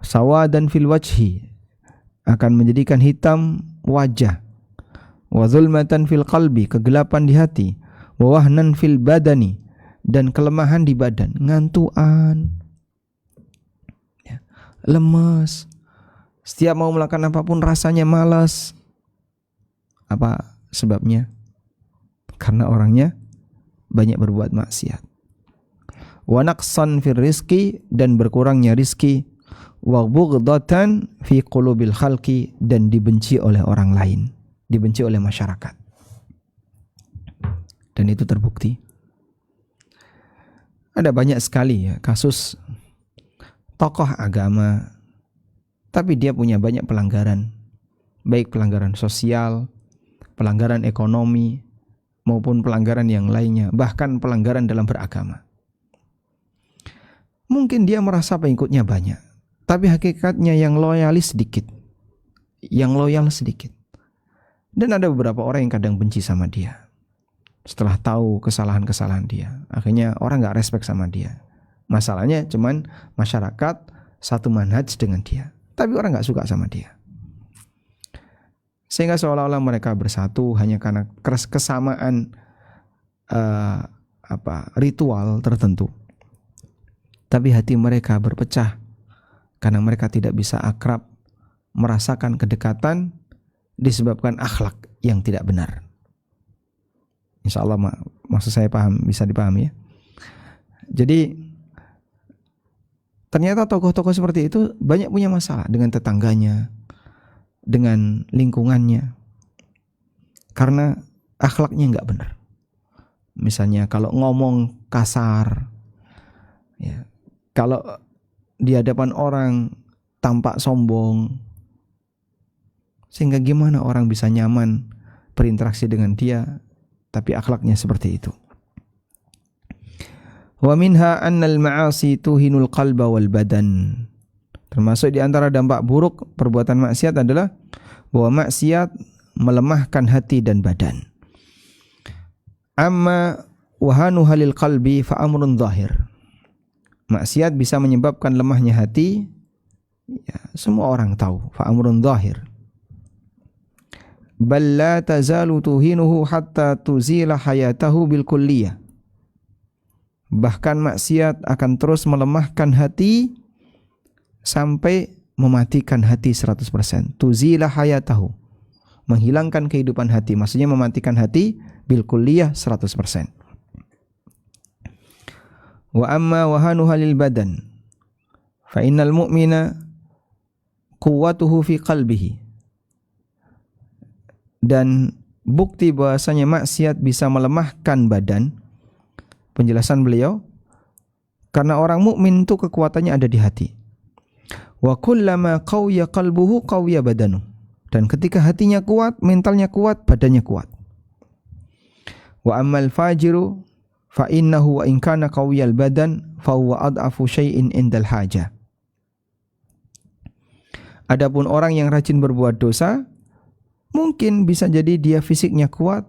Sawadan fil wajhi, akan menjadikan hitam wajah. Wa zulmatan fil qalbi, kegelapan di hati. Wa wahnan fil badani, dan kelemahan di badan, ngantuan, ya, lemes, setiap mau melakukan apapun rasanya malas. Apa sebabnya? Karena orangnya banyak berbuat maksiat. Wa naqsan fir rizqi, dan berkurangnya rizki. Wa bughdatan fi qulubil khalqi, dan dibenci oleh orang lain, dibenci oleh masyarakat. Dan itu terbukti. Ada banyak sekali ya kasus tokoh agama, tapi dia punya banyak pelanggaran, baik pelanggaran sosial, pelanggaran ekonomi, maupun pelanggaran yang lainnya, bahkan pelanggaran dalam beragama. Mungkin dia merasa pengikutnya banyak, tapi hakikatnya yang loyalis sedikit, yang loyal sedikit. Dan ada beberapa orang yang kadang benci sama dia setelah tahu kesalahan-kesalahan dia. Akhirnya orang gak respect sama dia. Masalahnya cuman masyarakat satu manhaj dengan dia, tapi orang gak suka sama dia. Sehingga seolah-olah mereka bersatu hanya karena kesamaan ritual tertentu. Tapi hati mereka berpecah karena mereka tidak bisa akrab, merasakan kedekatan disebabkan akhlak yang tidak benar. Insya Allah maksud saya paham, bisa dipahami ya. Jadi ternyata tokoh-tokoh seperti itu banyak punya masalah dengan tetangganya, dengan lingkungannya, karena akhlaknya nggak benar. Misalnya kalau ngomong kasar, ya, kalau di hadapan orang tampak sombong, sehingga gimana orang bisa nyaman berinteraksi dengan dia, tapi akhlaknya seperti itu. Wa minha annal ma'asi tuhinul qalba wal badan. Termasuk di antara dampak buruk perbuatan maksiat adalah bahwa maksiat melemahkan hati dan badan. Amma wahanu halil qalbi fa amrun zahir. Maksiat bisa menyebabkan lemahnya hati, ya, semua orang tahu, fa amrun zahir. Bal la tazalu tuhinuhu hatta tuzila hayatahu bil kulliyah. Bahkan maksiat akan terus melemahkan hati sampai mematikan hati 100%. Tuzila hayatahu, menghilangkan kehidupan hati, maksudnya mematikan hati bil kulliyah 100%. Wa amma wahanu halil badan fa innal mu'mina quwwatuhu fi qalbihi. Dan bukti bahwasanya maksiat bisa melemahkan badan, penjelasan beliau, karena orang mukmin itu kekuatannya ada di hati. Wa kullama qawiya qalbuhu qawiya badanu. Dan ketika hatinya kuat, mentalnya kuat, badannya kuat. Wa ammal fajiru fa innahu wa in kana qawiyal badan fa huwa ad'afu syai'in indal haja. Adapun orang yang rajin berbuat dosa, mungkin bisa jadi dia fisiknya kuat,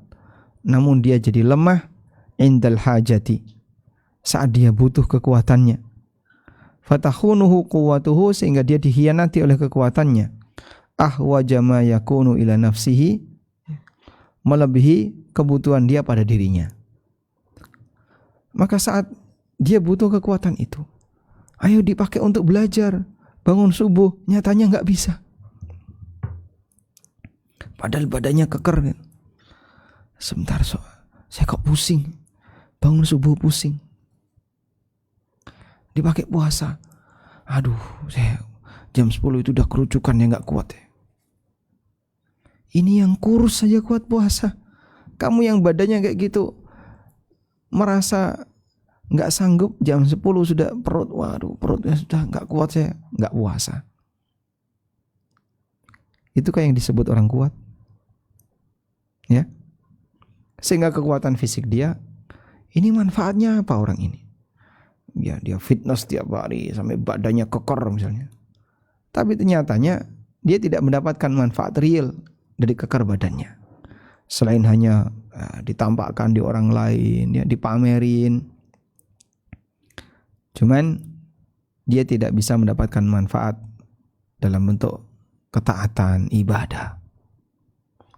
namun dia jadi lemah indal hajati, saat dia butuh kekuatannya. Fatahunuhu quwwatuhu, sehingga dia dikhianati oleh kekuatannya. Ahwaja ma yakunu ila nafsihi, melebihi kebutuhan dia pada dirinya. Maka saat dia butuh kekuatan itu, ayo dipakai untuk belajar, bangun subuh, nyatanya nggak bisa. Padahal badannya keker kan. Sebentar saya kok pusing, bangun subuh pusing. Dipakai puasa, aduh saya jam 10 itu udah kerucukan ya, nggak kuat ya. Ini yang kurus saja kuat puasa. Kamu yang badannya kayak gitu, merasa nggak sanggup, jam 10 sudah perut, waduh perutnya sudah nggak kuat, saya nggak puasa. Itu kayak yang disebut orang kuat, ya. Sehingga kekuatan fisik dia, ini manfaatnya apa orang ini? Ya dia fitness tiap hari sampai badannya keker misalnya. Tapi ternyatanya dia tidak mendapatkan manfaat real dari keker badannya. Selain hanya ditampakkan di orang lain, ya, dipamerin. Cuman dia tidak bisa mendapatkan manfaat dalam bentuk ketaatan, ibadah.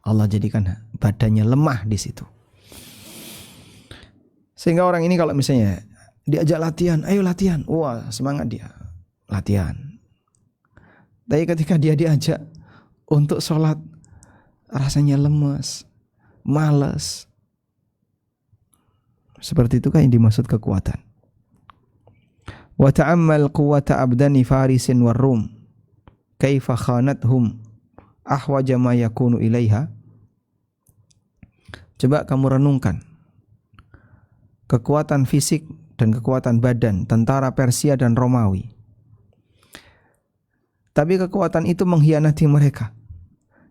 Allah jadikan badannya lemah di situ. Sehingga orang ini kalau misalnya diajak latihan, ayo latihan, wah semangat dia latihan. Tapi ketika dia diajak untuk sholat, rasanya lemes, malas. Seperti itu kan yang dimaksud kekuatan. Wa ta'ammal quwwata abdani farisin war rum kaifa khanathum ahwaja ma yakunu ilaiha. Coba kamu renungkan kekuatan fisik dan kekuatan badan tentara Persia dan Romawi. Tapi kekuatan itu mengkhianati mereka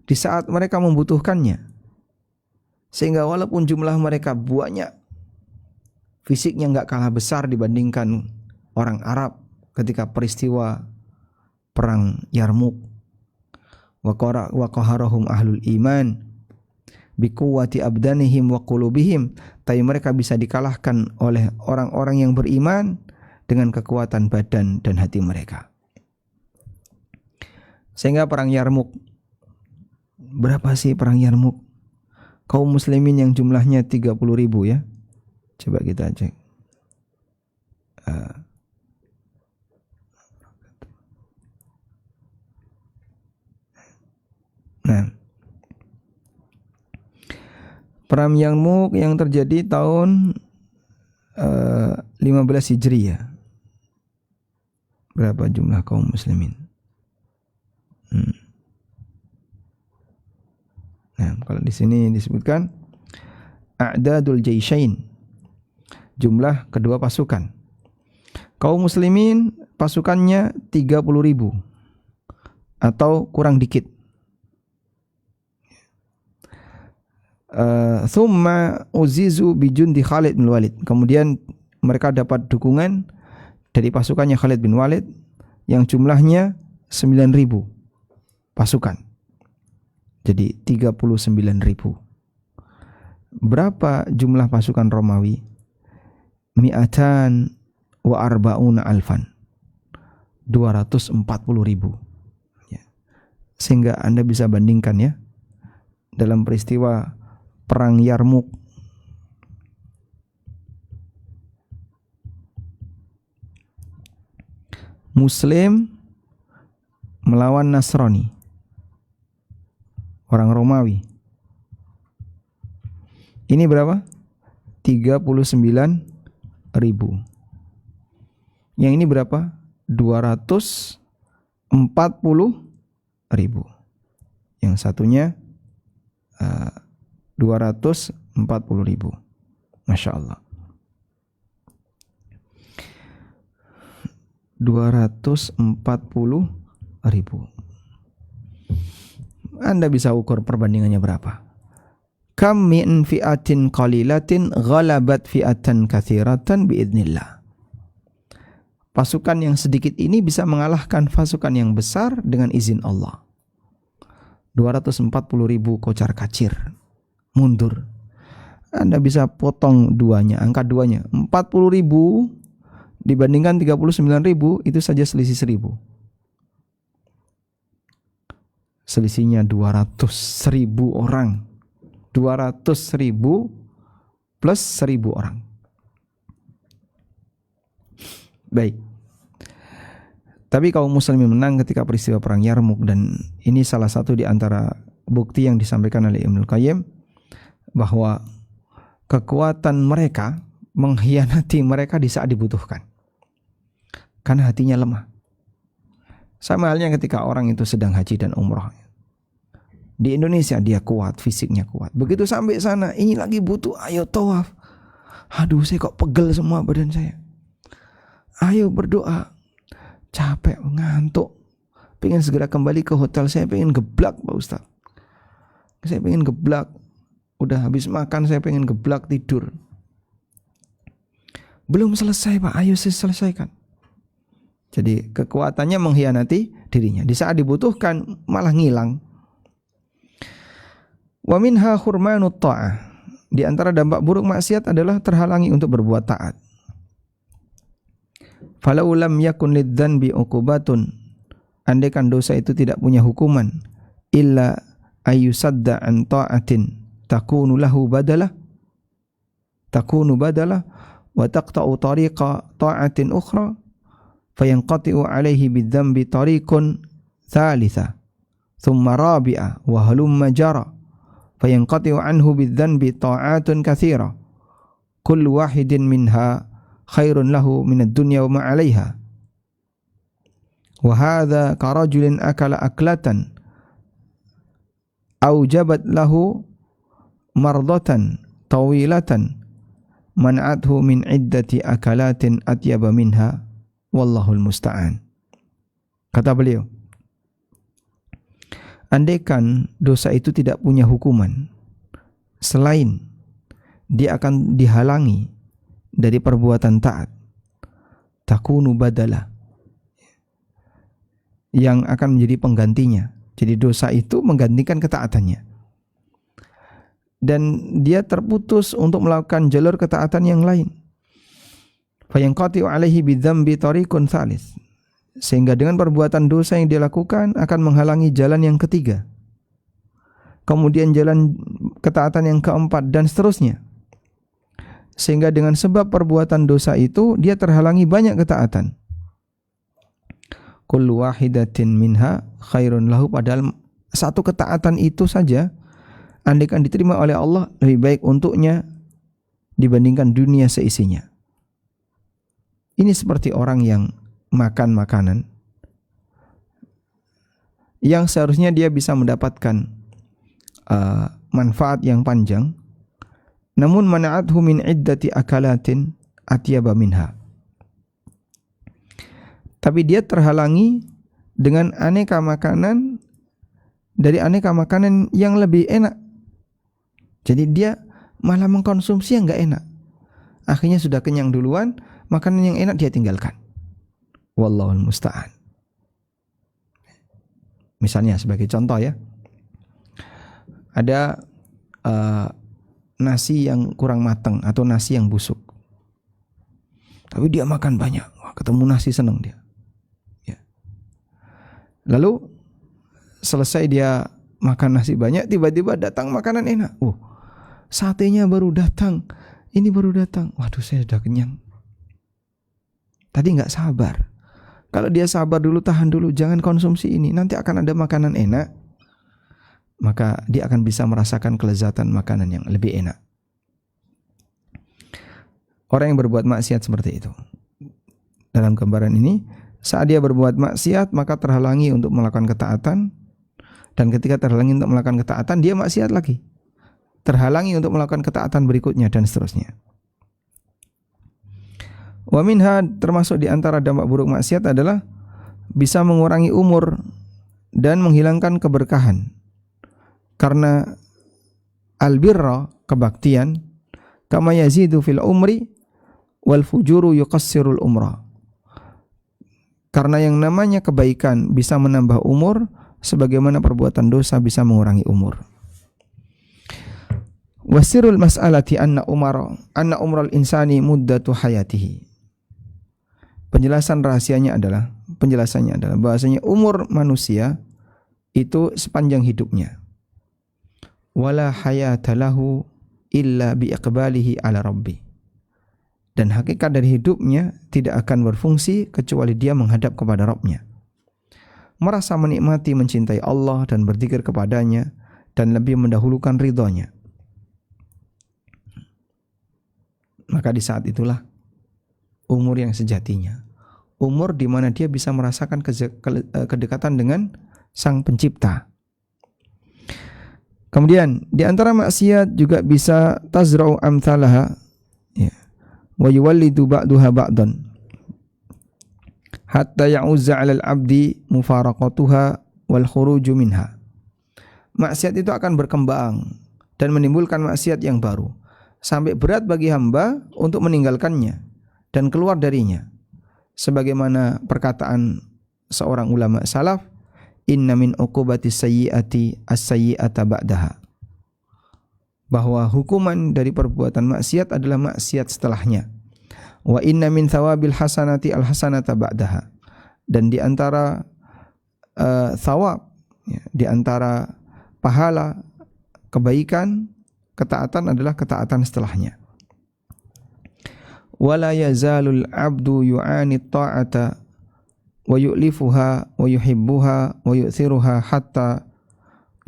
di saat mereka membutuhkannya. Sehingga walaupun jumlah mereka banyak, fisiknya enggak kalah besar dibandingkan orang Arab ketika peristiwa perang Yarmuk. Wa qaharahum ahlul iman biquwwati abdanihim wa qulubihim, tapi mereka bisa dikalahkan oleh orang-orang yang beriman dengan kekuatan badan dan hati mereka. Sehingga perang Yarmuk, berapa sih perang Yarmuk? Kaum muslimin yang jumlahnya 30.000 ya. Coba kita cek. Nah, perang Yarmuk yang terjadi tahun 15 Hijriah. Berapa jumlah kaum muslimin? Nah, kalau di sini disebutkan a'dadul jaishain, jumlah kedua pasukan. Kaum muslimin pasukannya 30.000 atau kurang dikit. Thumma uzizu bijundi Khalid bin Walid. Kemudian mereka dapat dukungan dari pasukannya Khalid bin Walid yang jumlahnya 9.000 pasukan. Jadi 39.000. Berapa jumlah pasukan Romawi? Mi'atan wa arba'una alfan. 240.000. Ya. Sehingga Anda bisa bandingkan ya, dalam peristiwa perang Yarmuk, Muslim melawan Nasrani, orang Romawi. Ini berapa? 39.000. Yang ini berapa? 240.000. Yang satunya 240.000. Masya Allah. 240.000. Anda bisa ukur perbandingannya berapa. Kam min fi'atin qalilatin ghalabat fi'atan katsiratan biidznillah. Pasukan yang sedikit ini bisa mengalahkan pasukan yang besar dengan izin Allah. 240.000 kocar kacir mundur. Anda bisa potong duanya, angka duanya. 40.000 dibandingkan 39.000, itu saja selisih 1.000. Selisihnya 200.000 orang. 200.000 plus 1.000 orang. Baik. Tapi kaum muslimin menang ketika peristiwa perang Yarmuk, dan ini salah satu di antara bukti yang disampaikan oleh Ibnul Qayyim bahwa kekuatan mereka mengkhianati mereka di saat dibutuhkan. Karena hatinya lemah. Sama halnya ketika orang itu sedang haji dan umrah. Di Indonesia dia kuat, fisiknya kuat. Begitu sampai sana, ini lagi butuh, ayo tawaf. Aduh, saya kok pegel semua badan saya. Ayo berdoa. Capek, ngantuk. Pengen segera kembali ke hotel, saya pengen geblak Pak Ustaz. Saya pengen geblak. Udah habis makan, saya pengen geblak tidur. Belum selesai Pak, ayo saya selesaikan. Jadi kekuatannya mengkhianati dirinya. Di saat dibutuhkan malah ngilang. Wa minha hurmanut ta'ah. Di antara dampak buruk maksiat adalah terhalangi untuk berbuat taat. Falau lam yakun lidzanbi uqubatun. Andaikan dosa itu tidak punya hukuman, illa ayyusadda an ta'atin takunu lahu badalah. takunu badalah wa taqta'u tariqa ta'atin ukhra fayanqati'u alaihi bidzambi tariqun thalitha thumma rabi'a wa halumma jara fayanqati'u anhu bidzambi ta'atun katsira kullu wahidin minha khairun lahu minad dunya wa ma 'alaiha wa hadza karajulin akala aklatan aujabat lahu mardatan tawilatan man'athu min iddati akalatin atyaba minha wallahul musta'an. Kata beliau, andaikan dosa itu tidak punya hukuman selain dia akan dihalangi dari perbuatan taat, takunu badala, yang akan menjadi penggantinya. Jadi dosa itu menggantikan ketaatannya. Dan dia terputus untuk melakukan jalur ketaatan yang lain. Fayanqati'u alaihi bidzambi tariqun tsalits. Sehingga dengan perbuatan dosa yang dia lakukan akan menghalangi jalan yang ketiga. Kemudian jalan ketaatan yang keempat dan seterusnya. Sehingga dengan sebab perbuatan dosa itu dia terhalangi banyak ketaatan. Kullu wahidatin minha khairun lahu, padahal satu ketaatan itu saja andaikan diterima oleh Allah lebih baik untuknya dibandingkan dunia seisinya. Ini seperti orang yang makan makanan yang seharusnya dia bisa mendapatkan manfaat yang panjang, namun mana'athu min iddati akalatin atyaba minha. Tapi dia terhalangi dengan aneka makanan dari aneka makanan yang lebih enak. Jadi dia malah mengkonsumsi yang enggak enak. Akhirnya sudah kenyang duluan, makanan yang enak dia tinggalkan. Wallahul musta'an. Misalnya sebagai contoh ya, ada nasi yang kurang matang atau nasi yang busuk. Tapi dia makan banyak. Wah, ketemu nasi senang dia. Ya. Lalu selesai dia makan nasi banyak, tiba-tiba datang makanan enak. Satenya baru datang, ini baru datang. Waduh, saya sudah kenyang. Tadi nggak sabar. Kalau dia sabar dulu, tahan dulu, jangan konsumsi ini. Nanti akan ada makanan enak, maka dia akan bisa merasakan kelezatan makanan yang lebih enak. Orang yang berbuat maksiat seperti itu. Dalam gambaran ini, saat dia berbuat maksiat, maka terhalangi untuk melakukan ketaatan. Dan ketika terhalangi untuk melakukan ketaatan, dia maksiat lagi. Terhalangi untuk melakukan ketaatan berikutnya dan seterusnya. Wa minha, termasuk di antara dampak buruk maksiat adalah bisa mengurangi umur dan menghilangkan keberkahan. Karena albirra, kebaktian, kama yazidu fil umri wal fujuru yuqassirul umra. Karena yang namanya kebaikan bisa menambah umur, sebagaimana perbuatan dosa bisa mengurangi umur. Wasirul mas'alati anna umral insani muddatu hayatihi. Penjelasannya adalah bahwasanya umur manusia itu sepanjang hidupnya. Wala hayata lahu illa bi iqbalihi ala rabbi. Dan hakikat dari hidupnya tidak akan berfungsi kecuali dia menghadap kepada Rabb-nya. Merasa menikmati, mencintai Allah dan berzikir kepadanya dan lebih mendahulukan ridhonya. Maka di saat itulah umur yang sejatinya. Umur di mana dia bisa merasakan kedekatan dengan Sang Pencipta. Kemudian di antara maksiat juga bisa tazra'u amthalaha, ya, wa yuwallidu ba'daha ba'dan hatta ya'uzza 'alal 'abdi mufaraqatuha wal khuruju minha. Maksiat itu akan berkembang dan menimbulkan maksiat yang baru sampai berat bagi hamba untuk meninggalkannya dan keluar darinya. Sebagaimana perkataan seorang ulama salaf, inna min uqubati sayyiati as-sayyi'ata ba'daha. Bahwa hukuman dari perbuatan maksiat adalah maksiat setelahnya. Wa inna min thawabil hasanati al-hasanata ba'daha. Dan di antara thawab, ya, di antara pahala kebaikan, ketaatan adalah ketaatan setelahnya. wala yazalul abdu yu'ani ta'ata wa yu'lifuha wa yuhibbuha wa yu'thiruha hatta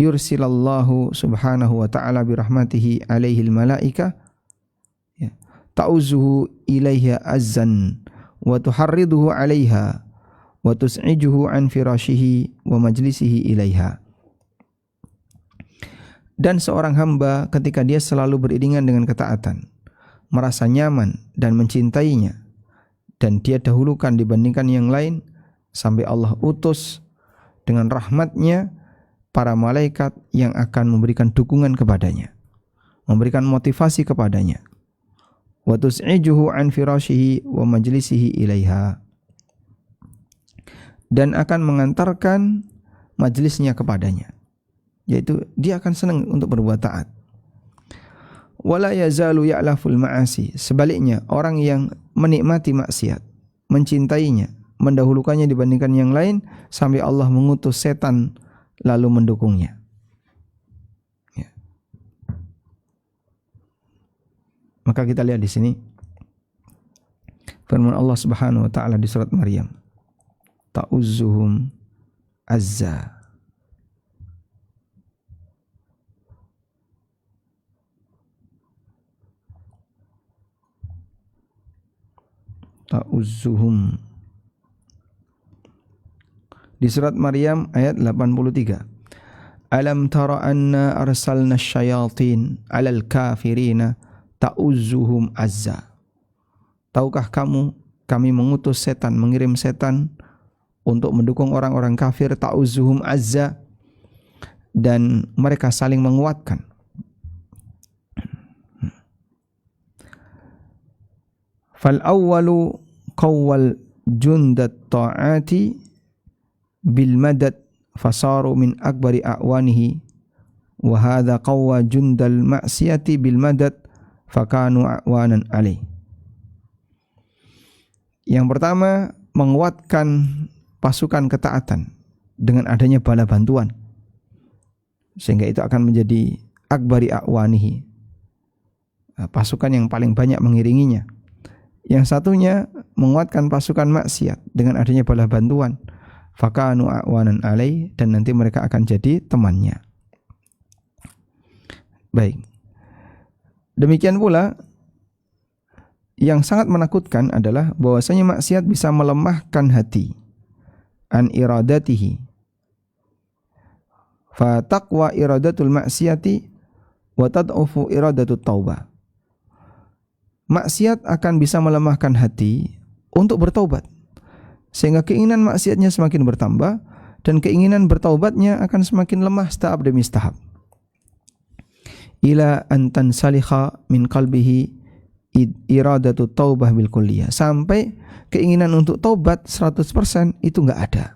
yursilallahu subhanahu wa ta'ala birahmatihi alaihil malaika ta'uzuhu ilaiha azzan wa tuharriduhu alaiha wa tus'ijuhu an firashihi wa majlisihi ilaiha. Dan seorang hamba ketika dia selalu beriringan dengan ketaatan, merasa nyaman dan mencintainya, dan dia dahulukan dibandingkan yang lain, sampai Allah utus dengan rahmatnya para malaikat yang akan memberikan dukungan kepadanya, memberikan motivasi kepadanya. Wa tus'ijuhu an firashihi wa majlisihi ilaiha, dan akan mengantarkan majlisnya kepadanya, yaitu dia akan senang untuk berbuat taat. Wala yazalu ya'laful ma'asi, sebaliknya orang yang menikmati maksiat, mencintainya, mendahulukannya dibandingkan yang lain, sampai Allah mengutus setan lalu mendukungnya. Ya. Maka kita lihat di sini firman Allah Subhanahu wa taala di surat Maryam, ta'uzzuhum azza. Ta'uzzuhum. Di surat Maryam ayat 83. Alam tara anna arsalna syayatin 'alal kafirina ta'uzzuhum azza. Tahukah kamu, kami mengutus setan, mengirim setan untuk mendukung orang-orang kafir, ta'uzzuhum azza, dan mereka saling menguatkan. Fal awwalu qawwal jundat ta'ati bil madad fasaru min akbari a'wanihi, wa hadha qawwa jundal ma'siyati bil madad fakanu a'wanan alaih. Yang pertama, menguatkan pasukan ketaatan dengan adanya bala bantuan, sehingga itu akan menjadi akbari a'wanihi, pasukan yang paling banyak mengiringinya. Yang satunya menguatkan pasukan maksiat dengan adanya bala bantuan, fakanu a'wanan alai, dan nanti mereka akan jadi temannya. Baik. Demikian pula yang sangat menakutkan adalah bahwasanya maksiat bisa melemahkan hati an iradatihi. Fa taqwa iradatul maksiati wa tad'ufu iradatu taubah. Maksiat akan bisa melemahkan hati untuk bertaubat, sehingga keinginan maksiatnya semakin bertambah dan keinginan bertaubatnya akan semakin lemah tahap demi tahap. Ila an tansalikha min qalbihi iradatu taubah bil kulliyah, sampai keinginan untuk taubat 100% itu enggak ada.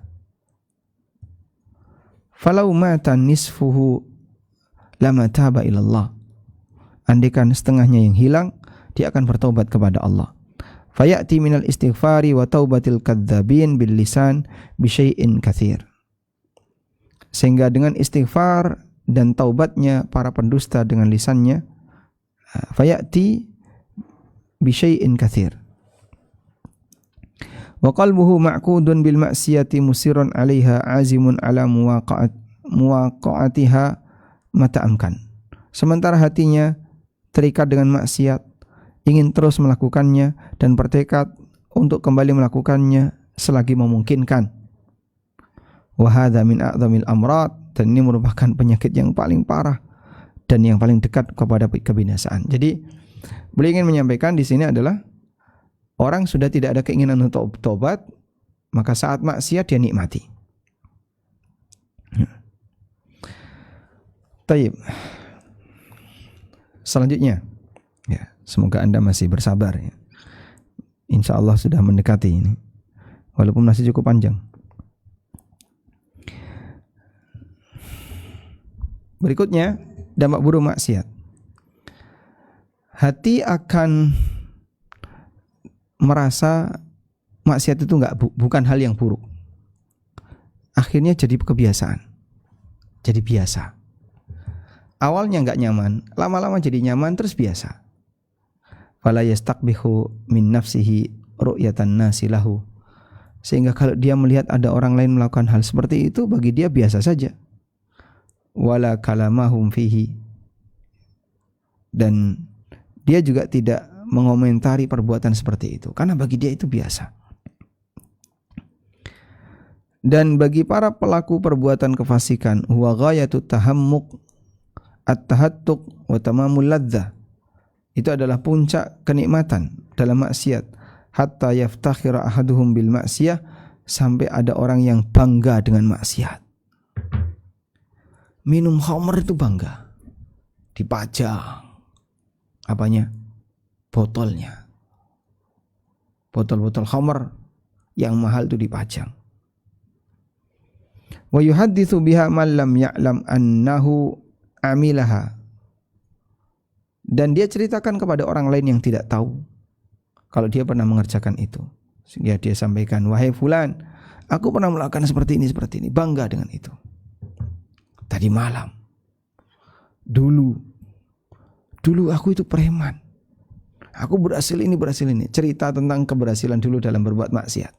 Falau mata nisfuhu lama taba ilallah. Andaikan setengahnya yang hilang, dia akan bertaubat kepada Allah. Fayati minal istighfari wa taubatil kadzabin bil lisan bi syai'in katsir. Sehingga dengan istighfar dan taubatnya para pendusta dengan lisannya, fayati bi syai'in katsir. Wa qalbuhu ma'qudun bil ma'siyati musirrun 'alaiha 'azimun 'ala muwaqa'atiha mata amkan. Sementara hatinya terikat dengan maksiat, ingin terus melakukannya dan bertekad untuk kembali melakukannya selagi memungkinkan. Wa hadza min a'zamil amrad, dan ini merupakan penyakit yang paling parah dan yang paling dekat kepada kebinasaan. Jadi beliau ingin menyampaikan di sini adalah orang sudah tidak ada keinginan untuk tobat, maka saat maksiat dia nikmati. Taib. Selanjutnya, ya, semoga Anda masih bersabar, ya. Insya Allah sudah mendekati ini, walaupun masih cukup panjang. Berikutnya, dampak buruk maksiat. Hati akan merasa maksiat itu bukan hal yang buruk. Akhirnya jadi kebiasaan, jadi biasa. Awalnya nggak nyaman, lama-lama jadi nyaman, terus biasa. fala yastaqbihu min nafsihi ru'yatan nasi lahu. Sehingga kalau dia melihat ada orang lain melakukan hal seperti itu, bagi dia biasa saja. Wala kalamahum fihi, dan dia juga tidak mengomentari perbuatan seperti itu karena bagi dia itu biasa. Dan bagi para pelaku perbuatan kefasikan, huwa ghayatut tahammuk at-tahattuq wa tamamul ladzah, itu adalah puncak kenikmatan dalam maksiat. Hatta yaftakhira ahaduhum bil maksiyah, sampai ada orang yang bangga dengan maksiat. Minum khamr itu bangga, dipajang apanya? Botolnya. Botol-botol khamr yang mahal itu dipajang. Wa yuhadditsu biha man lam ya'lam annahu amilaha, dan dia ceritakan kepada orang lain yang tidak tahu kalau dia pernah mengerjakan itu. Sehingga dia sampaikan, wahai fulan, aku pernah melakukan seperti ini, bangga dengan itu. Tadi malam, dulu aku itu preman, aku berhasil ini, cerita tentang keberhasilan dulu dalam berbuat maksiat.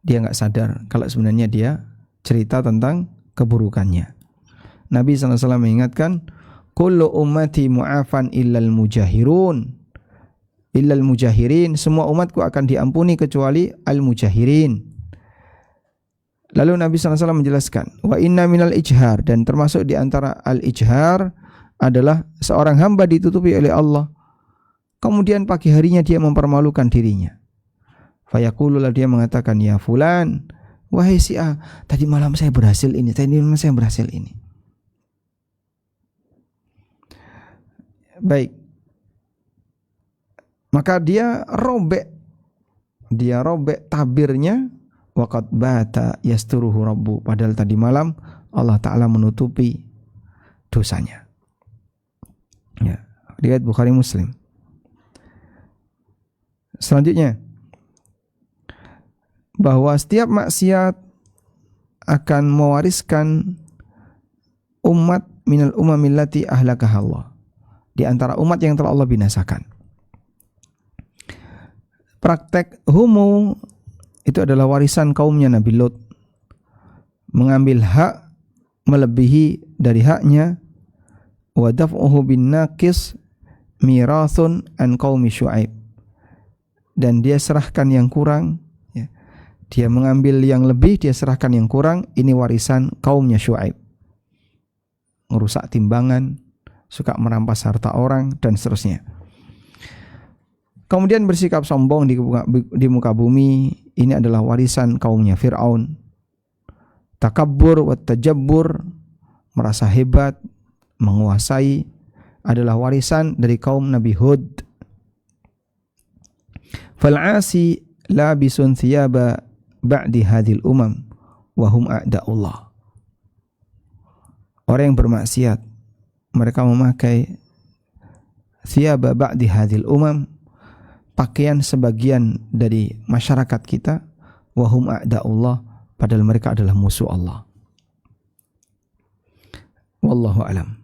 Dia nggak sadar kalau sebenarnya dia cerita tentang keburukannya. Nabi SAW mengingatkan, kullu ummati mu'afan illal mujahirin, semua umatku akan diampuni kecuali al-mujahirin. Lalu Nabi SAW menjelaskan, wa inna minal ijhar, dan termasuk di antara al-ijhar adalah seorang hamba ditutupi oleh Allah, kemudian pagi harinya dia mempermalukan dirinya. Fayaqulu, dia mengatakan, ya fulan, wahai si A, tadi malam saya berhasil ini, Baik. Maka dia robek tabirnya, waqad bata yasturuhu rabbu, padahal tadi malam Allah Ta'ala menutupi dosanya. Ya, riwayat Bukhari Muslim. Selanjutnya, bahwa setiap maksiat akan mewariskan umat minal umamillati ahlakah Allah, di antara umat yang telah Allah binasakan. Praktek homo itu adalah warisan kaumnya Nabi Lot, mengambil hak melebihi dari haknya. Wa daf'uhu bin naqis mirathun an qaumi Syu'aib, dan dia serahkan yang kurang, ya. Dia mengambil yang lebih, dia serahkan yang kurang. Ini warisan kaumnya Syu'aib. Merusak timbangan, suka merampas harta orang, dan seterusnya. Kemudian bersikap sombong di muka bumi, ini adalah warisan kaumnya Fir'aun. Takabbur wa tajabbur, merasa hebat, menguasai, adalah warisan dari kaum Nabi Hud. Fal'asi labisun thiyaba ba'di hadhil umam wa hum a'da'ullah. Orang yang bermaksiat, mereka memakai thiyaba ba'di hadhil umam, pakaian sebagian dari masyarakat kita, wa hum a'da'ullah, padahal mereka adalah musuh Allah. Wallahu a'lam.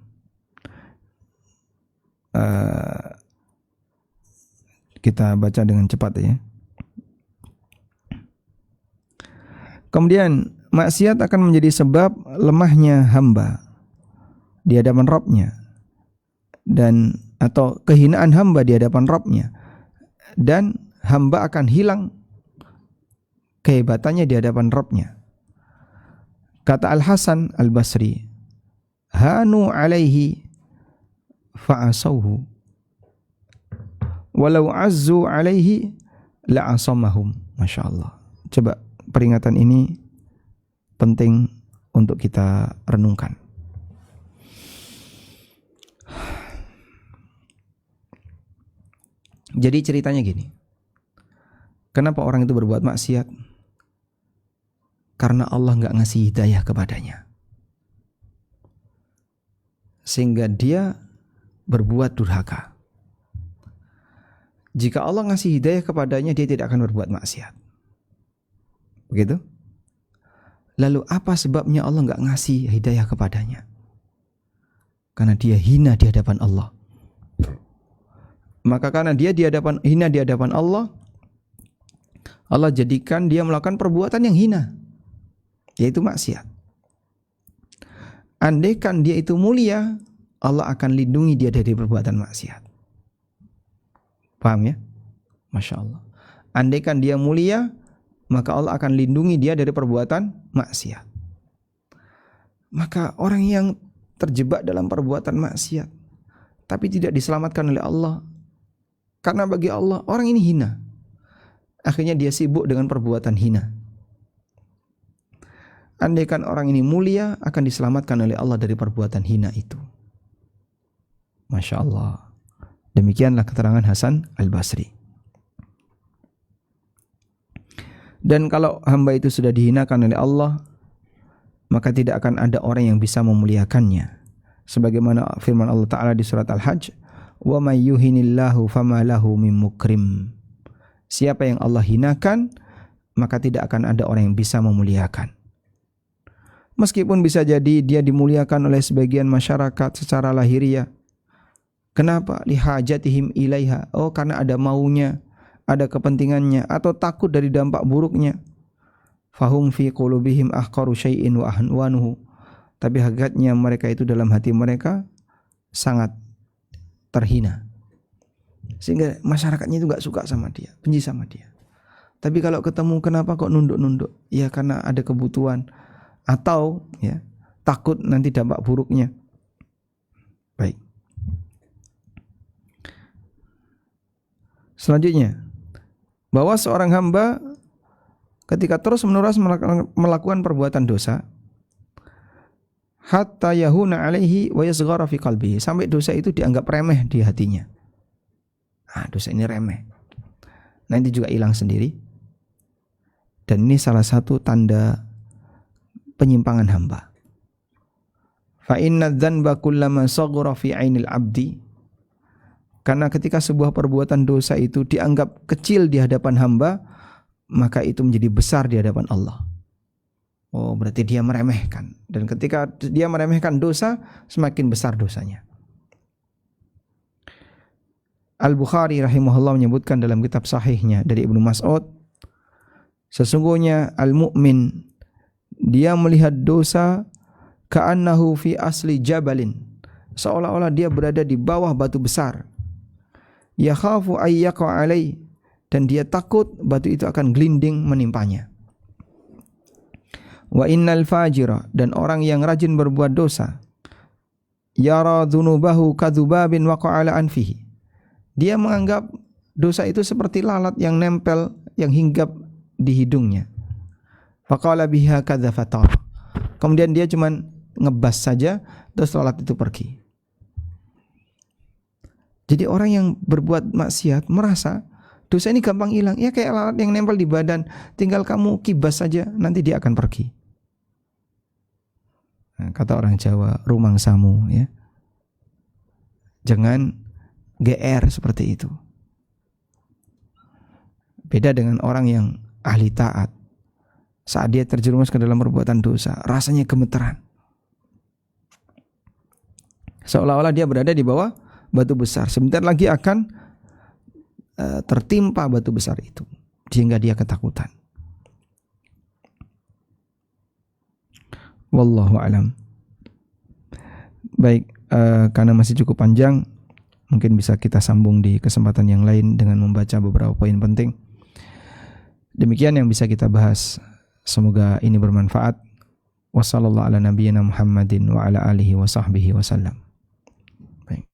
Kita baca dengan cepat ya. Kemudian maksiat akan menjadi sebab lemahnya hamba di hadapan Rabb-nya, dan atau kehinaan hamba di hadapan Rabb-nya, dan hamba akan hilang kehebatannya di hadapan Rabb-nya. Kata Al-Hasan Al-Basri, hanu alaihi fa'asauhu walau azzu alaihi la'asamahum. Masya Allah. Coba, peringatan ini penting untuk kita renungkan. Jadi ceritanya gini, kenapa orang itu berbuat maksiat? Karena Allah nggak ngasih hidayah kepadanya, sehingga dia berbuat durhaka. Jika Allah ngasih hidayah kepadanya, dia tidak akan berbuat maksiat. Begitu? Lalu apa sebabnya Allah nggak ngasih hidayah kepadanya? Karena dia hina di hadapan Allah. Maka karena dia hina di hadapan Allah, Allah jadikan dia melakukan perbuatan yang hina, yaitu maksiat. Andaikan dia itu mulia, Allah akan lindungi dia dari perbuatan maksiat. Paham ya? Masya Allah. Andaikan dia mulia, maka Allah akan lindungi dia dari perbuatan maksiat. Maka orang yang terjebak dalam perbuatan maksiat tapi tidak diselamatkan oleh Allah, karena bagi Allah orang ini hina, akhirnya dia sibuk dengan perbuatan hina. Andaikan orang ini mulia, akan diselamatkan oleh Allah dari perbuatan hina itu. Masya Allah. Demikianlah keterangan Hasan Al-Basri. Dan kalau hamba itu sudah dihinakan oleh Allah, maka tidak akan ada orang yang bisa memuliakannya. Sebagaimana firman Allah Ta'ala di surat Al-Hajj, wa may yuhinillahu fama lahu min mukrim. Siapa yang Allah hinakan, maka tidak akan ada orang yang bisa memuliakan. Meskipun bisa jadi dia dimuliakan oleh sebagian masyarakat secara lahiriah. Kenapa? Lihajatihim ilaiha. Oh, karena ada maunya, ada kepentingannya, atau takut dari dampak buruknya. Fahum fi qulubihim ahqaru syai'in wa ahwanuhu. Tapi hakikatnya mereka itu dalam hati mereka sangat terhina. Sehingga masyarakatnya itu gak suka sama dia, benci sama dia. Tapi kalau ketemu, kenapa kok nunduk-nunduk? Ya karena ada kebutuhan, atau ya takut nanti dampak buruknya. Baik. Selanjutnya, bahwa seorang hamba ketika terus-menerus melakukan perbuatan dosa, hatta yahuna alaihi wa yasghara fi qalbihi, sampai dosa itu dianggap remeh di hatinya. Dosa ini remeh, nanti juga hilang sendiri. Dan ini salah satu tanda penyimpangan hamba. Fa inna dzanba kullama saghara fi 'ainil 'abdi. Karena ketika sebuah perbuatan dosa itu dianggap kecil di hadapan hamba, maka itu menjadi besar di hadapan Allah. Oh, berarti dia meremehkan. Dan ketika dia meremehkan dosa, semakin besar dosanya. Al-Bukhari rahimahullah menyebutkan dalam kitab sahihnya dari Ibnu Mas'ud, sesungguhnya al-mu'min, dia melihat dosa ka'annahu fi asli jabalin, seolah-olah dia berada di bawah batu besar. Yakhafu ayyaqa alai, dan dia takut batu itu akan gelinding menimpanya. Wa innal fajira, dan orang yang rajin berbuat dosa, yara dzunubahu kadzubabin waqa'a ala anfihi, dia menganggap dosa itu seperti lalat yang nempel, yang hinggap di hidungnya. Faqala biha kadza fatar. Kemudian dia cuman ngebas saja, terus lalat itu pergi. Jadi orang yang berbuat maksiat merasa dosa ini gampang hilang. Ya kayak lalat yang nempel di badan, tinggal kamu kibas saja, nanti dia akan pergi. Nah, kata orang Jawa, rumangsamu, ya. Jangan GR seperti itu. Beda dengan orang yang ahli taat. Saat dia terjerumus ke dalam perbuatan dosa, rasanya gemeteran. Seolah-olah dia berada di bawah batu besar. Sebentar lagi akan tertimpa batu besar itu, sehingga dia ketakutan. Wallahu alam. Baik, karena masih cukup panjang, mungkin bisa kita sambung di kesempatan yang lain dengan membaca beberapa poin penting. Demikian yang bisa kita bahas. Semoga ini bermanfaat. Wassallallahu ala nabiyyina Muhammadin wa ala alihi wa sahbihi wasallam. Baik.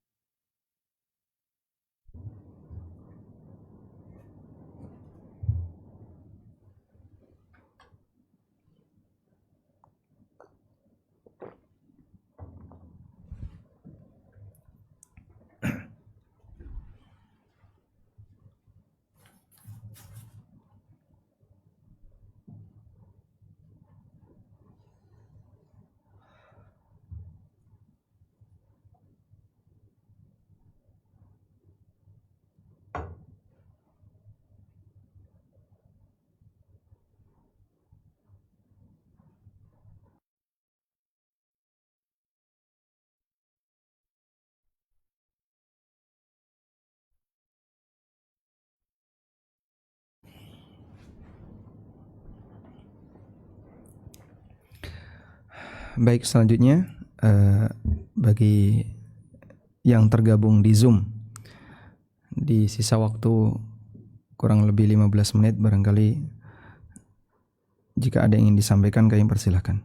Baik, selanjutnya bagi yang tergabung di Zoom, di sisa waktu kurang lebih 15 menit, barangkali jika ada yang ingin disampaikan kami persilahkan.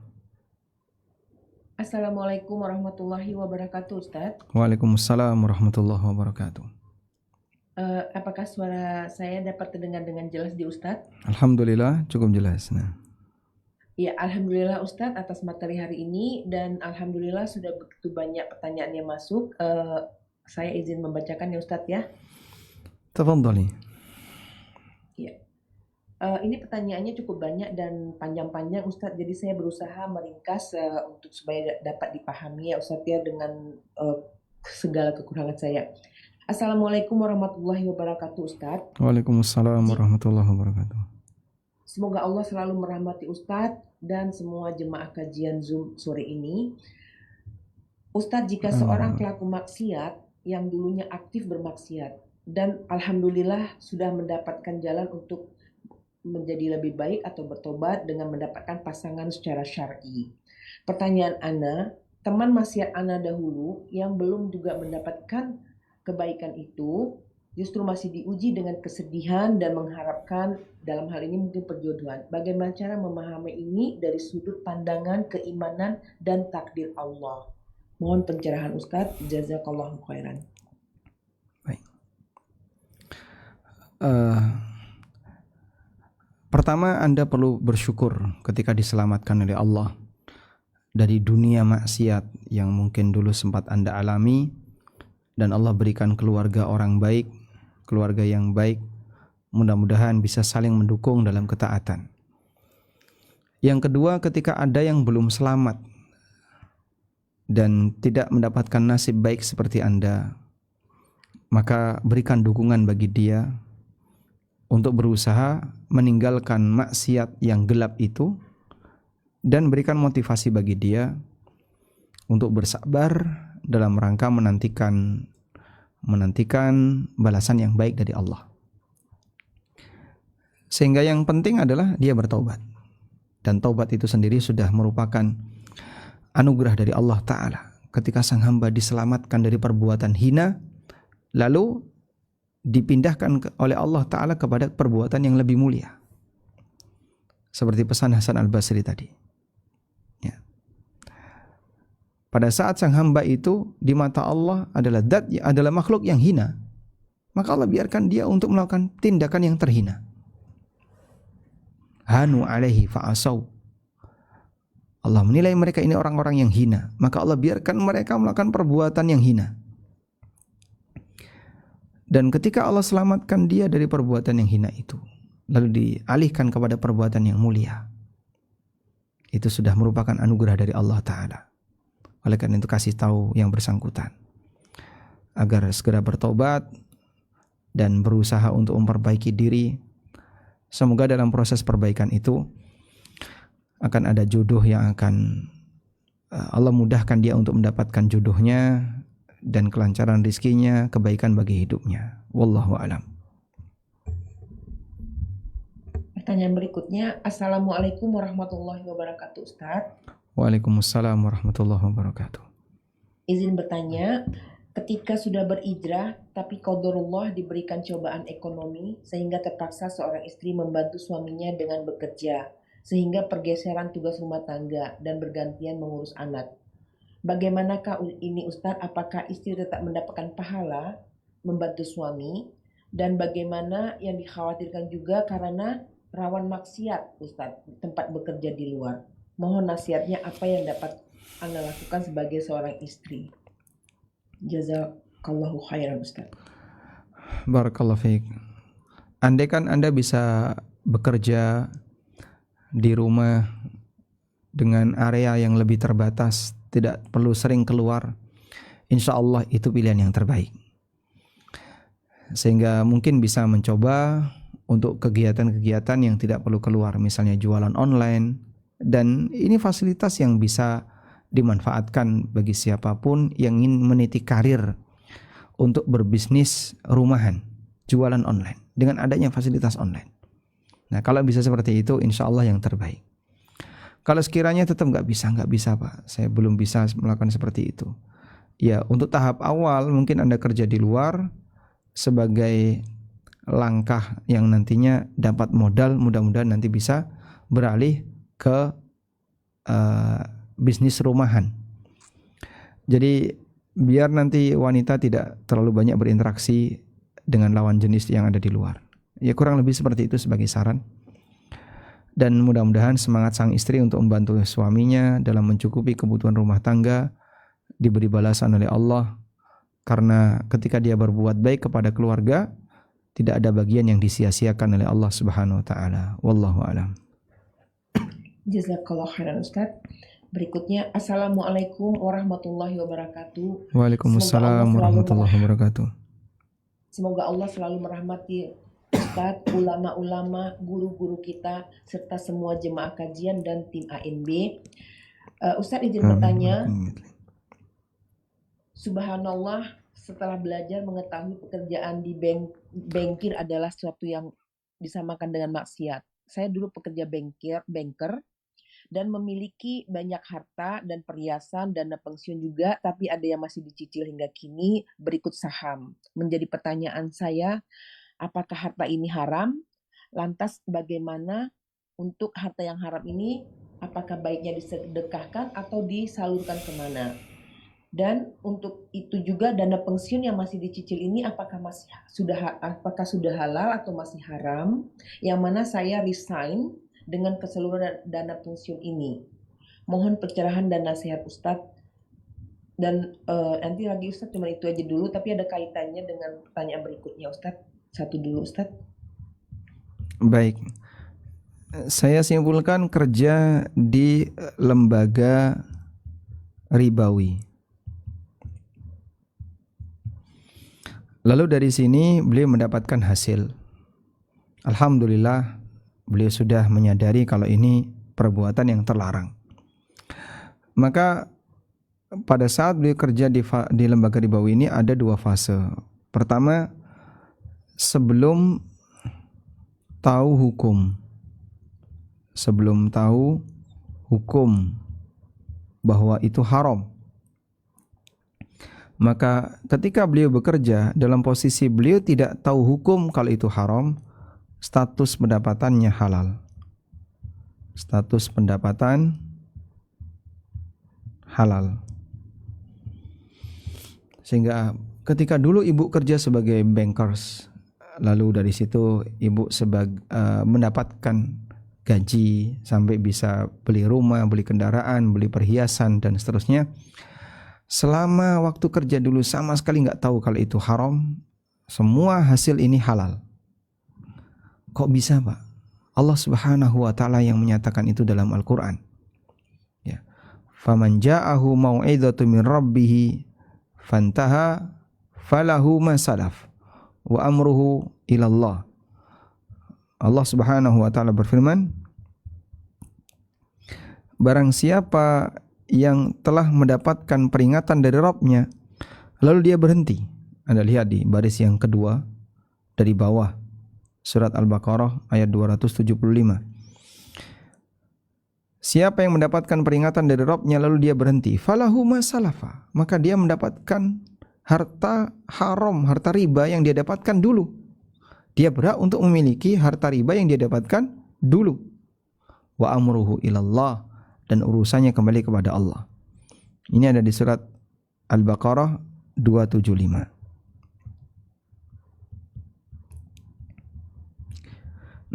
Assalamualaikum warahmatullahi wabarakatuh, Ustadz. Waalaikumsalam warahmatullahi wabarakatuh. Apakah suara saya dapat terdengar dengan jelas di Ustadz? Alhamdulillah cukup jelas. Ya, Alhamdulillah Ustadz atas materi hari ini, dan Alhamdulillah sudah begitu banyak pertanyaan yang masuk. Saya izin membacakan ya Ustadz ya. Tafadhali. Ya. Ini pertanyaannya cukup banyak dan panjang-panjang Ustadz, jadi saya berusaha meringkas untuk supaya dapat dipahami ya Ustadz ya dengan segala kekurangan saya. Assalamualaikum warahmatullahi wabarakatuh Ustadz. Waalaikumsalam warahmatullahi wabarakatuh. Semoga Allah selalu merahmati Ustadz dan semua jemaah kajian Zoom sore ini. Ustadz, jika seorang pelaku maksiat yang dulunya aktif bermaksiat dan Alhamdulillah sudah mendapatkan jalan untuk menjadi lebih baik atau bertobat dengan mendapatkan pasangan secara syar'i. Pertanyaan Ana, teman maksiat Ana dahulu yang belum juga mendapatkan kebaikan itu justru masih diuji dengan kesedihan dan mengharapkan dalam hal ini mungkin perjodohan. Bagaimana cara memahami ini dari sudut pandangan keimanan dan takdir Allah? Mohon pencerahan Ustadz. Jazakallahu khairan. Baik. Pertama, Anda perlu bersyukur ketika diselamatkan oleh Allah dari dunia maksiat yang mungkin dulu sempat Anda alami, dan Allah berikan keluarga orang baik, keluarga yang baik. Mudah-mudahan bisa saling mendukung dalam ketaatan. Yang kedua, ketika ada yang belum selamat dan tidak mendapatkan nasib baik seperti Anda, maka berikan dukungan bagi dia untuk berusaha meninggalkan maksiat yang gelap itu, dan berikan motivasi bagi dia untuk bersabar dalam rangka menantikan balasan yang baik dari Allah. Sehingga yang penting adalah dia bertaubat, dan taubat itu sendiri sudah merupakan anugerah dari Allah Ta'ala. Ketika sang hamba diselamatkan dari perbuatan hina, lalu dipindahkan oleh Allah Ta'ala kepada perbuatan yang lebih mulia, seperti pesan Hasan Al-Basri tadi ya. Pada saat sang hamba itu di mata Allah adalah makhluk yang hina, maka Allah biarkan dia untuk melakukan tindakan yang terhina. Hanu alaihi fa'asau. Allah menilai mereka ini orang-orang yang hina, maka Allah biarkan mereka melakukan perbuatan yang hina. Dan ketika Allah selamatkan dia dari perbuatan yang hina itu, lalu dialihkan kepada perbuatan yang mulia, itu sudah merupakan anugerah dari Allah Ta'ala. Oleh karena itu kasih tahu yang bersangkutan agar segera bertobat dan berusaha untuk memperbaiki diri. Semoga dalam proses perbaikan itu akan ada jodoh yang akan Allah mudahkan dia untuk mendapatkan jodohnya, dan kelancaran rizkinya, kebaikan bagi hidupnya. Wallahu a'lam. Pertanyaan berikutnya, Assalamualaikum warahmatullahi wabarakatuh Ustadz. Waalaikumsalam warahmatullahi wabarakatuh. Izin bertanya, ketika sudah berhijrah tapi qadarullah diberikan cobaan ekonomi sehingga terpaksa seorang istri membantu suaminya dengan bekerja, sehingga pergeseran tugas rumah tangga dan bergantian mengurus anak. Bagaimanakah ini Ustadz? Apakah istri tetap mendapatkan pahala membantu suami? Dan bagaimana yang dikhawatirkan juga karena rawan maksiat Ustadz tempat bekerja di luar. Mohon nasihatnya apa yang dapat Anda lakukan sebagai seorang istri. Jazakallahu khairan Ustadz. Barakallahu fiik. Andai kan Anda bisa bekerja di rumah dengan area yang lebih terbatas, tidak perlu sering keluar, insya Allah itu pilihan yang terbaik. Sehingga mungkin bisa mencoba untuk kegiatan-kegiatan yang tidak perlu keluar, misalnya jualan online, dan ini fasilitas yang bisa dimanfaatkan bagi siapapun yang ingin meniti karir untuk berbisnis rumahan, jualan online dengan adanya fasilitas online. Nah, kalau bisa seperti itu, insya Allah yang terbaik. Kalau sekiranya tetap nggak bisa Pak, saya belum bisa melakukan seperti itu. Ya, untuk tahap awal mungkin Anda kerja di luar sebagai langkah yang nantinya dapat modal, mudah-mudahan nanti bisa beralih ke bisnis rumahan. Jadi biar nanti wanita tidak terlalu banyak berinteraksi dengan lawan jenis yang ada di luar. Ya kurang lebih seperti itu sebagai saran. Dan mudah-mudahan semangat sang istri untuk membantu suaminya dalam mencukupi kebutuhan rumah tangga diberi balasan oleh Allah, karena ketika dia berbuat baik kepada keluarga tidak ada bagian yang disia-siakan oleh Allah Subhanahu wa taala. Wallahu a'lam. Jazakallah khairan Ustaz. Berikutnya, Assalamualaikum warahmatullahi wabarakatuh. Waalaikumsalam warahmatullahi wabarakatuh. Semoga Allah selalu merahmati Ustaz, ulama-ulama, guru-guru kita, serta semua jemaah kajian dan tim ANB. Ustaz izin bertanya, subhanallah, setelah belajar mengetahui pekerjaan di bankir adalah sesuatu yang disamakan dengan maksiat. Saya dulu pekerja banker, dan memiliki banyak harta dan perhiasan, dana pensiun juga, tapi ada yang masih dicicil hingga kini berikut saham. Menjadi pertanyaan saya, apakah harta ini haram? Lantas bagaimana untuk harta yang haram ini? Apakah baiknya disedekahkan atau disalurkan kemana? Dan untuk itu juga dana pensiun yang masih dicicil ini apakah sudah halal atau masih haram? Yang mana saya resign dengan keseluruhan dana pensiun ini. Mohon pencerahan dan nasihat Ustadz. Dan nanti lagi Ustadz, cuma itu aja dulu, tapi ada kaitannya dengan pertanyaan berikutnya Ustadz. Satu dulu Ustadz. Baik. Saya simpulkan kerja di lembaga ribawi. Lalu dari sini beliau mendapatkan hasil. Alhamdulillah, beliau sudah menyadari kalau ini perbuatan yang terlarang. Maka pada saat beliau kerja di lembaga ribawi ini ada dua fase. Pertama, sebelum tahu hukum bahwa itu haram. Maka ketika beliau bekerja dalam posisi beliau tidak tahu hukum kalau itu haram, status pendapatannya halal. Status pendapatan halal. Sehingga ketika dulu ibu kerja sebagai bankers, lalu dari situ ibu mendapatkan gaji sampai bisa beli rumah, beli kendaraan, beli perhiasan dan seterusnya. Selama waktu kerja dulu sama sekali nggak tahu kalau itu haram, semua hasil ini halal. Kok bisa Pak? Allah Subhanahu wa taala yang menyatakan itu dalam Al-Qur'an. Ya. Faman ja'ahu mau'izatu min rabbih fantaha falahu ma salaf wa amruhu ila Allah. Allah Subhanahu wa taala berfirman, barang siapa yang telah mendapatkan peringatan dari Rabb-nya lalu dia berhenti. Anda lihat di baris yang kedua dari bawah, surat Al-Baqarah ayat 275. Siapa yang mendapatkan peringatan dari Rabb-nya lalu dia berhenti, falahu ma salafa, maka dia mendapatkan harta haram, harta riba yang dia dapatkan dulu. Dia berhak untuk memiliki harta riba yang dia dapatkan dulu. Wa amruhu ilallah, dan urusannya kembali kepada Allah. Ini ada di surat Al-Baqarah 275.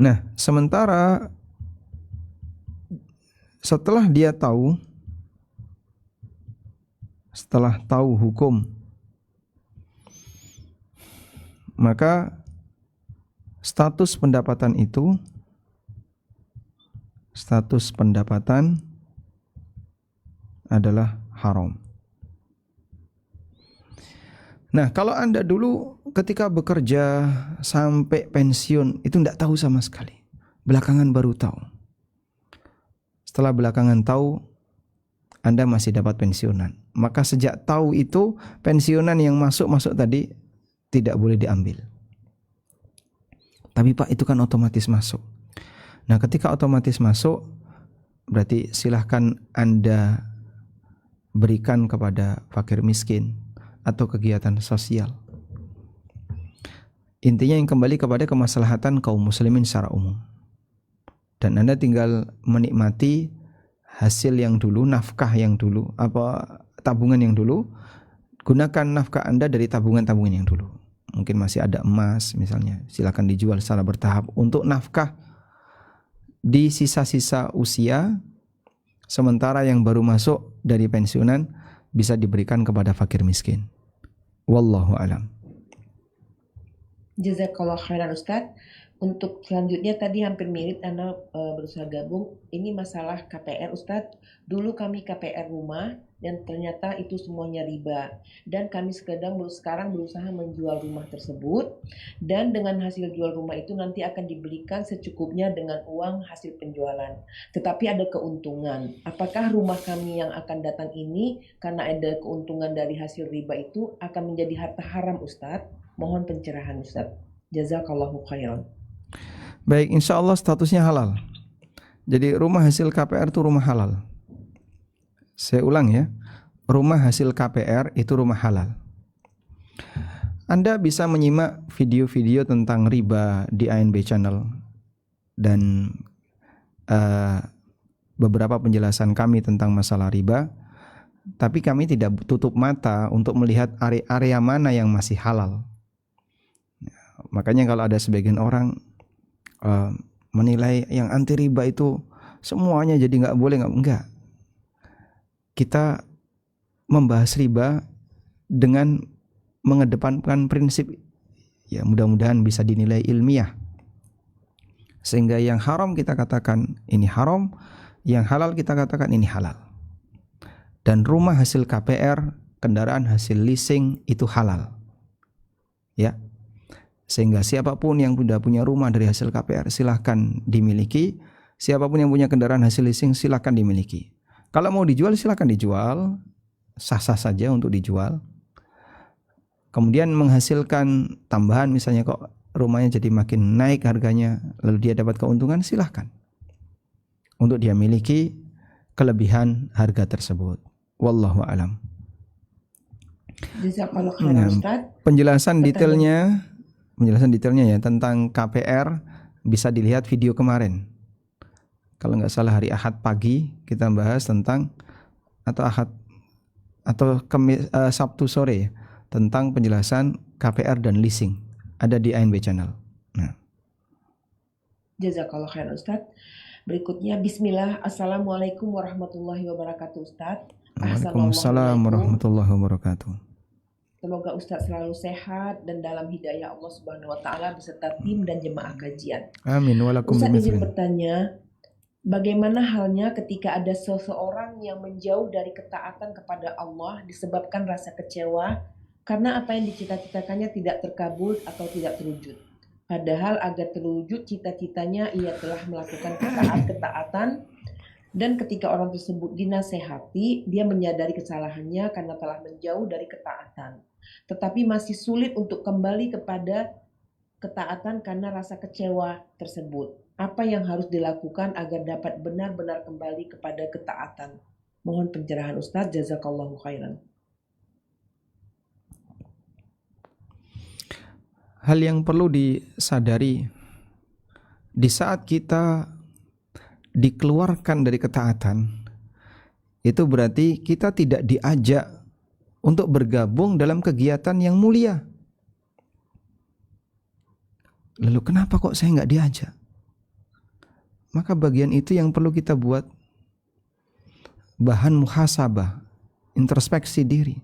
Nah, sementara setelah tahu hukum, maka status pendapatan adalah haram. Nah, kalau Anda dulu ketika bekerja sampai pensiun itu tidak tahu sama sekali. Belakangan baru tahu. Setelah belakangan tahu, Anda masih dapat pensiunan. Maka sejak tahu itu, pensiunan yang masuk tadi tidak boleh diambil. Tapi Pak, itu kan otomatis masuk. Nah, ketika otomatis masuk, berarti silahkan Anda berikan kepada fakir miskin atau kegiatan sosial. Intinya yang kembali kepada kemaslahatan kaum muslimin secara umum. Dan Anda tinggal menikmati hasil yang dulu, nafkah yang dulu, tabungan yang dulu. Gunakan nafkah Anda dari tabungan-tabungan yang dulu. Mungkin masih ada emas misalnya, silakan dijual secara bertahap untuk nafkah di sisa-sisa usia. Sementara yang baru masuk dari pensiunan bisa diberikan kepada fakir miskin. Wallahu alam. Jazakallah khairan Ustadz. Untuk selanjutnya tadi hampir mirip Anda berusaha gabung. Ini masalah KPR Ustadz. Dulu kami KPR rumah dan ternyata itu semuanya riba. Dan kami sekarang berusaha menjual rumah tersebut. Dan dengan hasil jual rumah itu nanti akan dibelikan secukupnya dengan uang hasil penjualan. Tetapi ada keuntungan. Apakah rumah kami yang akan datang ini karena ada keuntungan dari hasil riba itu akan menjadi harta haram Ustadz? Mohon pencerahan Ustadz. Jazakallahu khairan. Baik, insya Allah statusnya halal. Jadi rumah hasil KPR itu rumah halal. Saya ulang ya, rumah hasil KPR itu rumah halal. Anda bisa menyimak video-video tentang riba di ANB Channel dan beberapa penjelasan kami tentang masalah riba. Tapi kami tidak tutup mata untuk melihat area mana yang masih halal. Makanya kalau ada sebagian orang menilai yang anti riba itu semuanya jadi nggak boleh, enggak. Kita membahas riba dengan mengedepankan prinsip, ya mudah-mudahan bisa dinilai ilmiah, sehingga yang haram kita katakan ini haram, yang halal kita katakan ini halal. Dan rumah hasil KPR, kendaraan hasil leasing itu halal, ya. Sehingga siapapun yang sudah punya rumah dari hasil KPR silahkan dimiliki. Siapapun yang punya kendaraan hasil leasing silahkan dimiliki. Kalau mau dijual silahkan dijual. Sah-sah saja untuk dijual. Kemudian menghasilkan tambahan, misalnya kok rumahnya jadi makin naik harganya, lalu dia dapat keuntungan, silahkan untuk dia miliki kelebihan harga tersebut. Wallahu a'lam. Jazakallahu khairan Ustaz. Penjelasan detailnya ya tentang KPR bisa dilihat video kemarin. Kalau nggak salah hari Ahad pagi kita bahas tentang, atau Sabtu sore ya, tentang penjelasan KPR dan leasing. Ada di ANB Channel. Nah. Jazakallah khairan Ustaz. Berikutnya bismillah. Assalamualaikum warahmatullahi wabarakatuh Ustaz. Waalaikumsalam warahmatullahi wabarakatuh. Semoga Ustaz selalu sehat dan dalam hidayah Allah Subhanahu wa taala beserta tim dan jemaah kajian. Amin. Ustaz izin bertanya, bagaimana halnya ketika ada seseorang yang menjauh dari ketaatan kepada Allah disebabkan rasa kecewa karena apa yang dicita-citakannya tidak terkabul atau tidak terwujud. Padahal agar terwujud cita-citanya ia telah melakukan ketaatan, dan ketika orang tersebut dinasehati, dia menyadari kesalahannya karena telah menjauh dari ketaatan. Tetapi masih sulit untuk kembali kepada ketaatan karena rasa kecewa tersebut. Apa yang harus dilakukan agar dapat benar-benar kembali kepada ketaatan? Mohon pencerahan Ustaz, jazakallahu khairan. Hal yang perlu disadari, di saat kita dikeluarkan dari ketaatan, itu berarti kita tidak diajak untuk bergabung dalam kegiatan yang mulia. Lalu kenapa kok saya nggak diajak? Maka bagian itu yang perlu kita buat bahan muhasabah, introspeksi diri.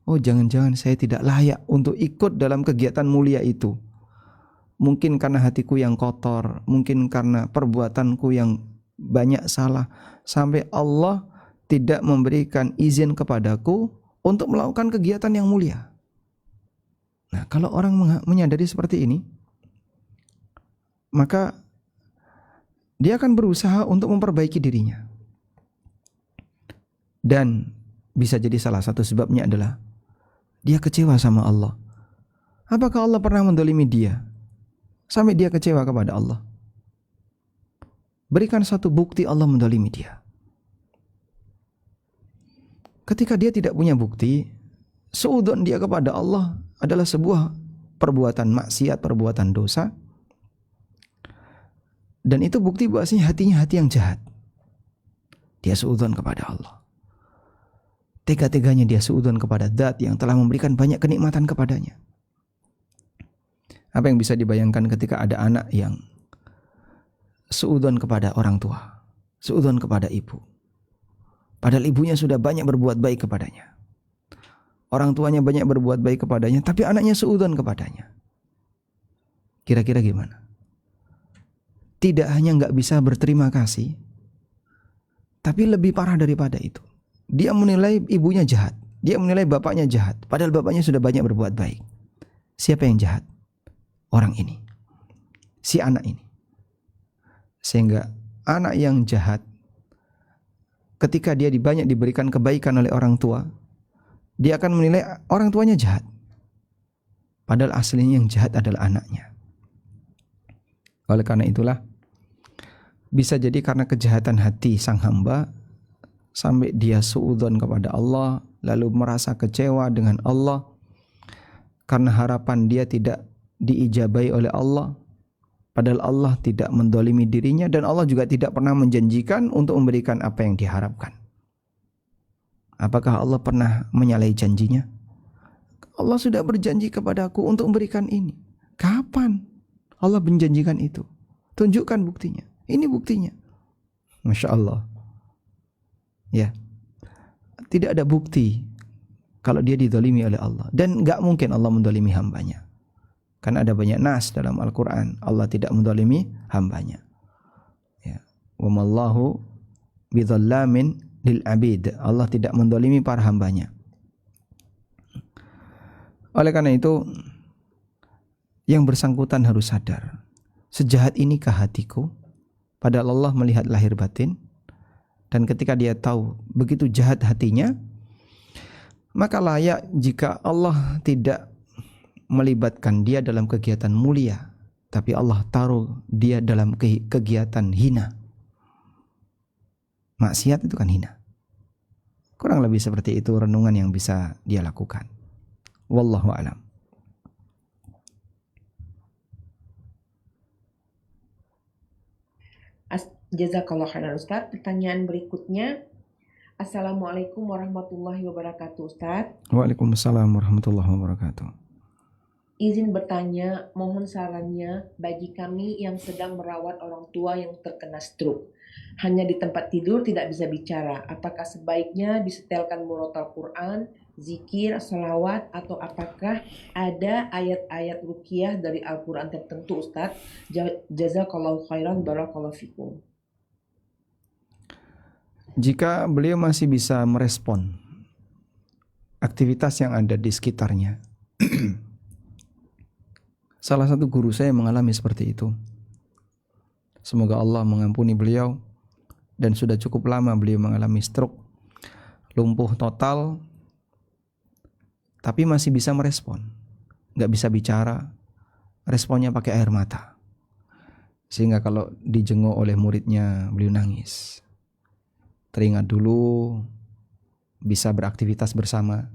Oh, jangan-jangan saya tidak layak untuk ikut dalam kegiatan mulia itu. Mungkin karena hatiku yang kotor, mungkin karena perbuatanku yang banyak salah, sampai Allah tidak memberikan izin kepadaku untuk melakukan kegiatan yang mulia. Nah, kalau orang menyadari seperti ini, maka dia akan berusaha untuk memperbaiki dirinya. Dan bisa jadi salah satu sebabnya adalah dia kecewa sama Allah. Apakah Allah pernah mendolimi dia sampai dia kecewa kepada Allah? Berikan satu bukti Allah mendolimi dia. Ketika dia tidak punya bukti, suudzon dia kepada Allah adalah sebuah perbuatan maksiat, perbuatan dosa. Dan itu bukti bahwasanya hatinya hati yang jahat. Dia suudzon kepada Allah. Tega-teganya dia suudzon kepada Zat yang telah memberikan banyak kenikmatan kepadanya. Apa yang bisa dibayangkan ketika ada anak yang suudzon kepada orang tua, suudzon kepada ibu. Padahal ibunya sudah banyak berbuat baik kepadanya. Orang tuanya banyak berbuat baik kepadanya, tapi anaknya suudzon kepadanya. Kira-kira gimana? Tidak hanya nggak bisa berterima kasih, tapi lebih parah daripada itu. Dia menilai ibunya jahat, dia menilai bapaknya jahat, padahal bapaknya sudah banyak berbuat baik. Siapa yang jahat? Orang ini, si anak ini. Sehingga anak yang jahat, ketika dia banyak diberikan kebaikan oleh orang tua, dia akan menilai orang tuanya jahat. Padahal aslinya yang jahat adalah anaknya. Oleh karena itulah, bisa jadi karena kejahatan hati sang hamba, sampai dia suudzon kepada Allah, lalu merasa kecewa dengan Allah, karena harapan dia tidak diijabai oleh Allah. Padahal Allah tidak mendolimi dirinya, dan Allah juga tidak pernah menjanjikan untuk memberikan apa yang diharapkan. Apakah Allah pernah menyalahi janjinya? Allah sudah berjanji kepadaku untuk memberikan ini. Kapan Allah menjanjikan itu? Tunjukkan buktinya. Ini buktinya. Masya Allah. Ya, tidak ada bukti kalau dia didolimi oleh Allah. Dan gak mungkin Allah mendolimi hambanya. Karena ada banyak nas dalam Al-Quran, Allah tidak mendolimi hambanya. Ya. Wa mallahu bidzallamin lil abid. Allah tidak mendolimi para hambanya. Oleh karena itu, yang bersangkutan harus sadar, sejahat inikah hatiku? Padahal Allah melihat lahir batin. Dan ketika dia tahu begitu jahat hatinya, maka layak jika Allah tidak melibatkan dia dalam kegiatan mulia, tapi Allah taruh dia dalam kegiatan hina. Maksiat itu kan hina. Kurang lebih seperti itu renungan yang bisa dia lakukan. Wallahu a'lam. Jazakallah khairan Ustaz. Pertanyaan berikutnya. Assalamualaikum warahmatullahi wabarakatuh Ustaz. Waalaikumsalam warahmatullahi wabarakatuh. Izin bertanya, mohon sarannya bagi kami yang sedang merawat orang tua yang terkena stroke. Hanya di tempat tidur tidak bisa bicara. Apakah sebaiknya disetelkan murotal Quran, zikir, salawat, atau apakah ada ayat-ayat ruqyah dari Al-Quran tertentu Ustaz? Jazakallahu khairan, barakallahu fikum. Jika beliau masih bisa merespon aktivitas yang ada di sekitarnya, salah satu guru saya mengalami seperti itu. Semoga Allah mengampuni beliau, dan sudah cukup lama beliau mengalami stroke, lumpuh total, tapi masih bisa merespon. Gak bisa bicara, responnya pakai air mata. Sehingga kalau dijenguk oleh muridnya, beliau nangis. Teringat dulu bisa beraktivitas bersama.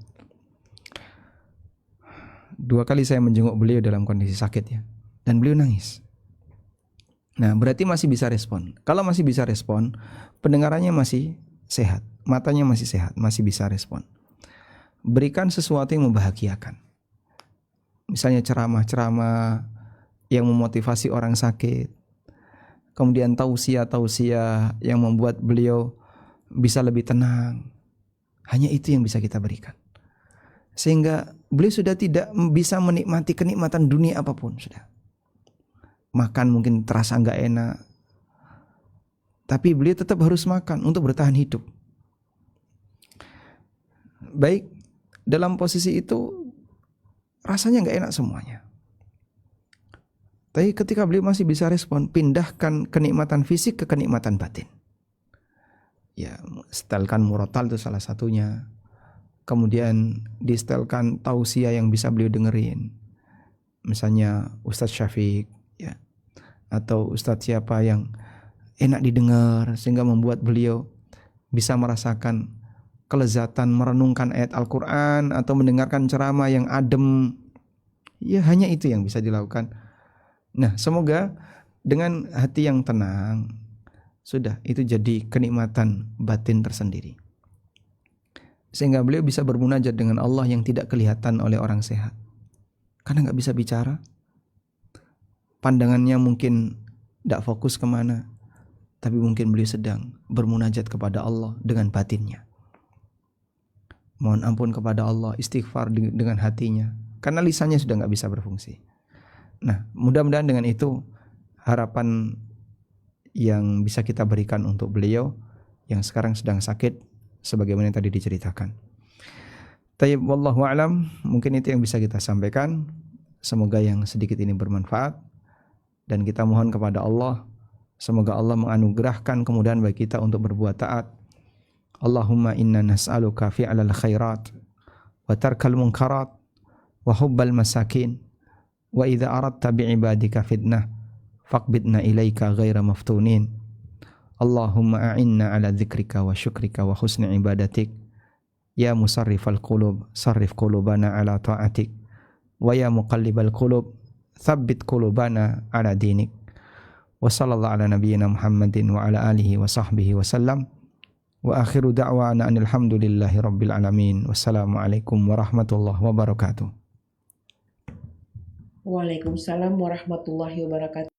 2 kali saya menjenguk beliau dalam kondisi sakit ya, dan beliau nangis. Nah, berarti masih bisa respon. Kalau masih bisa respon, pendengarannya masih sehat, matanya masih sehat, masih bisa respon. Berikan sesuatu yang membahagiakan. Misalnya ceramah-ceramah yang memotivasi orang sakit. Kemudian tausiah-tausiah yang membuat beliau bisa lebih tenang. Hanya itu yang bisa kita berikan. Sehingga beliau sudah tidak bisa menikmati kenikmatan dunia apapun sudah. Makan mungkin terasa enggak enak, tapi beliau tetap harus makan untuk bertahan hidup. Baik, dalam posisi itu rasanya enggak enak semuanya. Tapi ketika beliau masih bisa respon, pindahkan kenikmatan fisik ke kenikmatan batin. Ya, setelkan murotal itu salah satunya. Kemudian distelkan tausiah yang bisa beliau dengerin. Misalnya Ustadz Syafiq ya, atau Ustadz siapa yang enak didengar sehingga membuat beliau bisa merasakan kelezatan merenungkan ayat Al-Quran atau mendengarkan ceramah yang adem. Ya hanya itu yang bisa dilakukan. Nah semoga dengan hati yang tenang, sudah itu jadi kenikmatan batin tersendiri. Sehingga beliau bisa bermunajat dengan Allah yang tidak kelihatan oleh orang sehat. Karena gak bisa bicara. Pandangannya mungkin tidak fokus kemana. Tapi mungkin beliau sedang bermunajat kepada Allah dengan batinnya. Mohon ampun kepada Allah, istighfar dengan hatinya. Karena lisannya sudah gak bisa berfungsi. Nah mudah-mudahan dengan itu harapan yang bisa kita berikan untuk beliau yang sekarang sedang sakit sebagaimana yang tadi diceritakan. Tayyib wallahu a'lam, mungkin itu yang bisa kita sampaikan. Semoga yang sedikit ini bermanfaat dan kita mohon kepada Allah semoga Allah menganugerahkan kemudahan bagi kita untuk berbuat taat. Allahumma inna nas'aluka fi'lal khairat wa tarkal munkarat wa hubbal masakin wa idza aradta bi'ibadika fitnah faqbidna ilaika ghaira maftunin. Allahumma a'inna ala dzikrika wa syukrika wa husni ibadatik. Ya musarrifal qulub, sarrif qulubana ala ta'atik. Wa ya muqallibal qulub, thabbit qulubana ala dinik. Wa sallallahu ala nabiyyina Muhammadin wa ala alihi wa sahbihi wa sallam. Wa akhiru da'wana anil hamdulillahi rabbil alamin. Wassalamualaikum warahmatullahi wabarakatuh. Waalaikumsalam warahmatullahi wabarakatuh.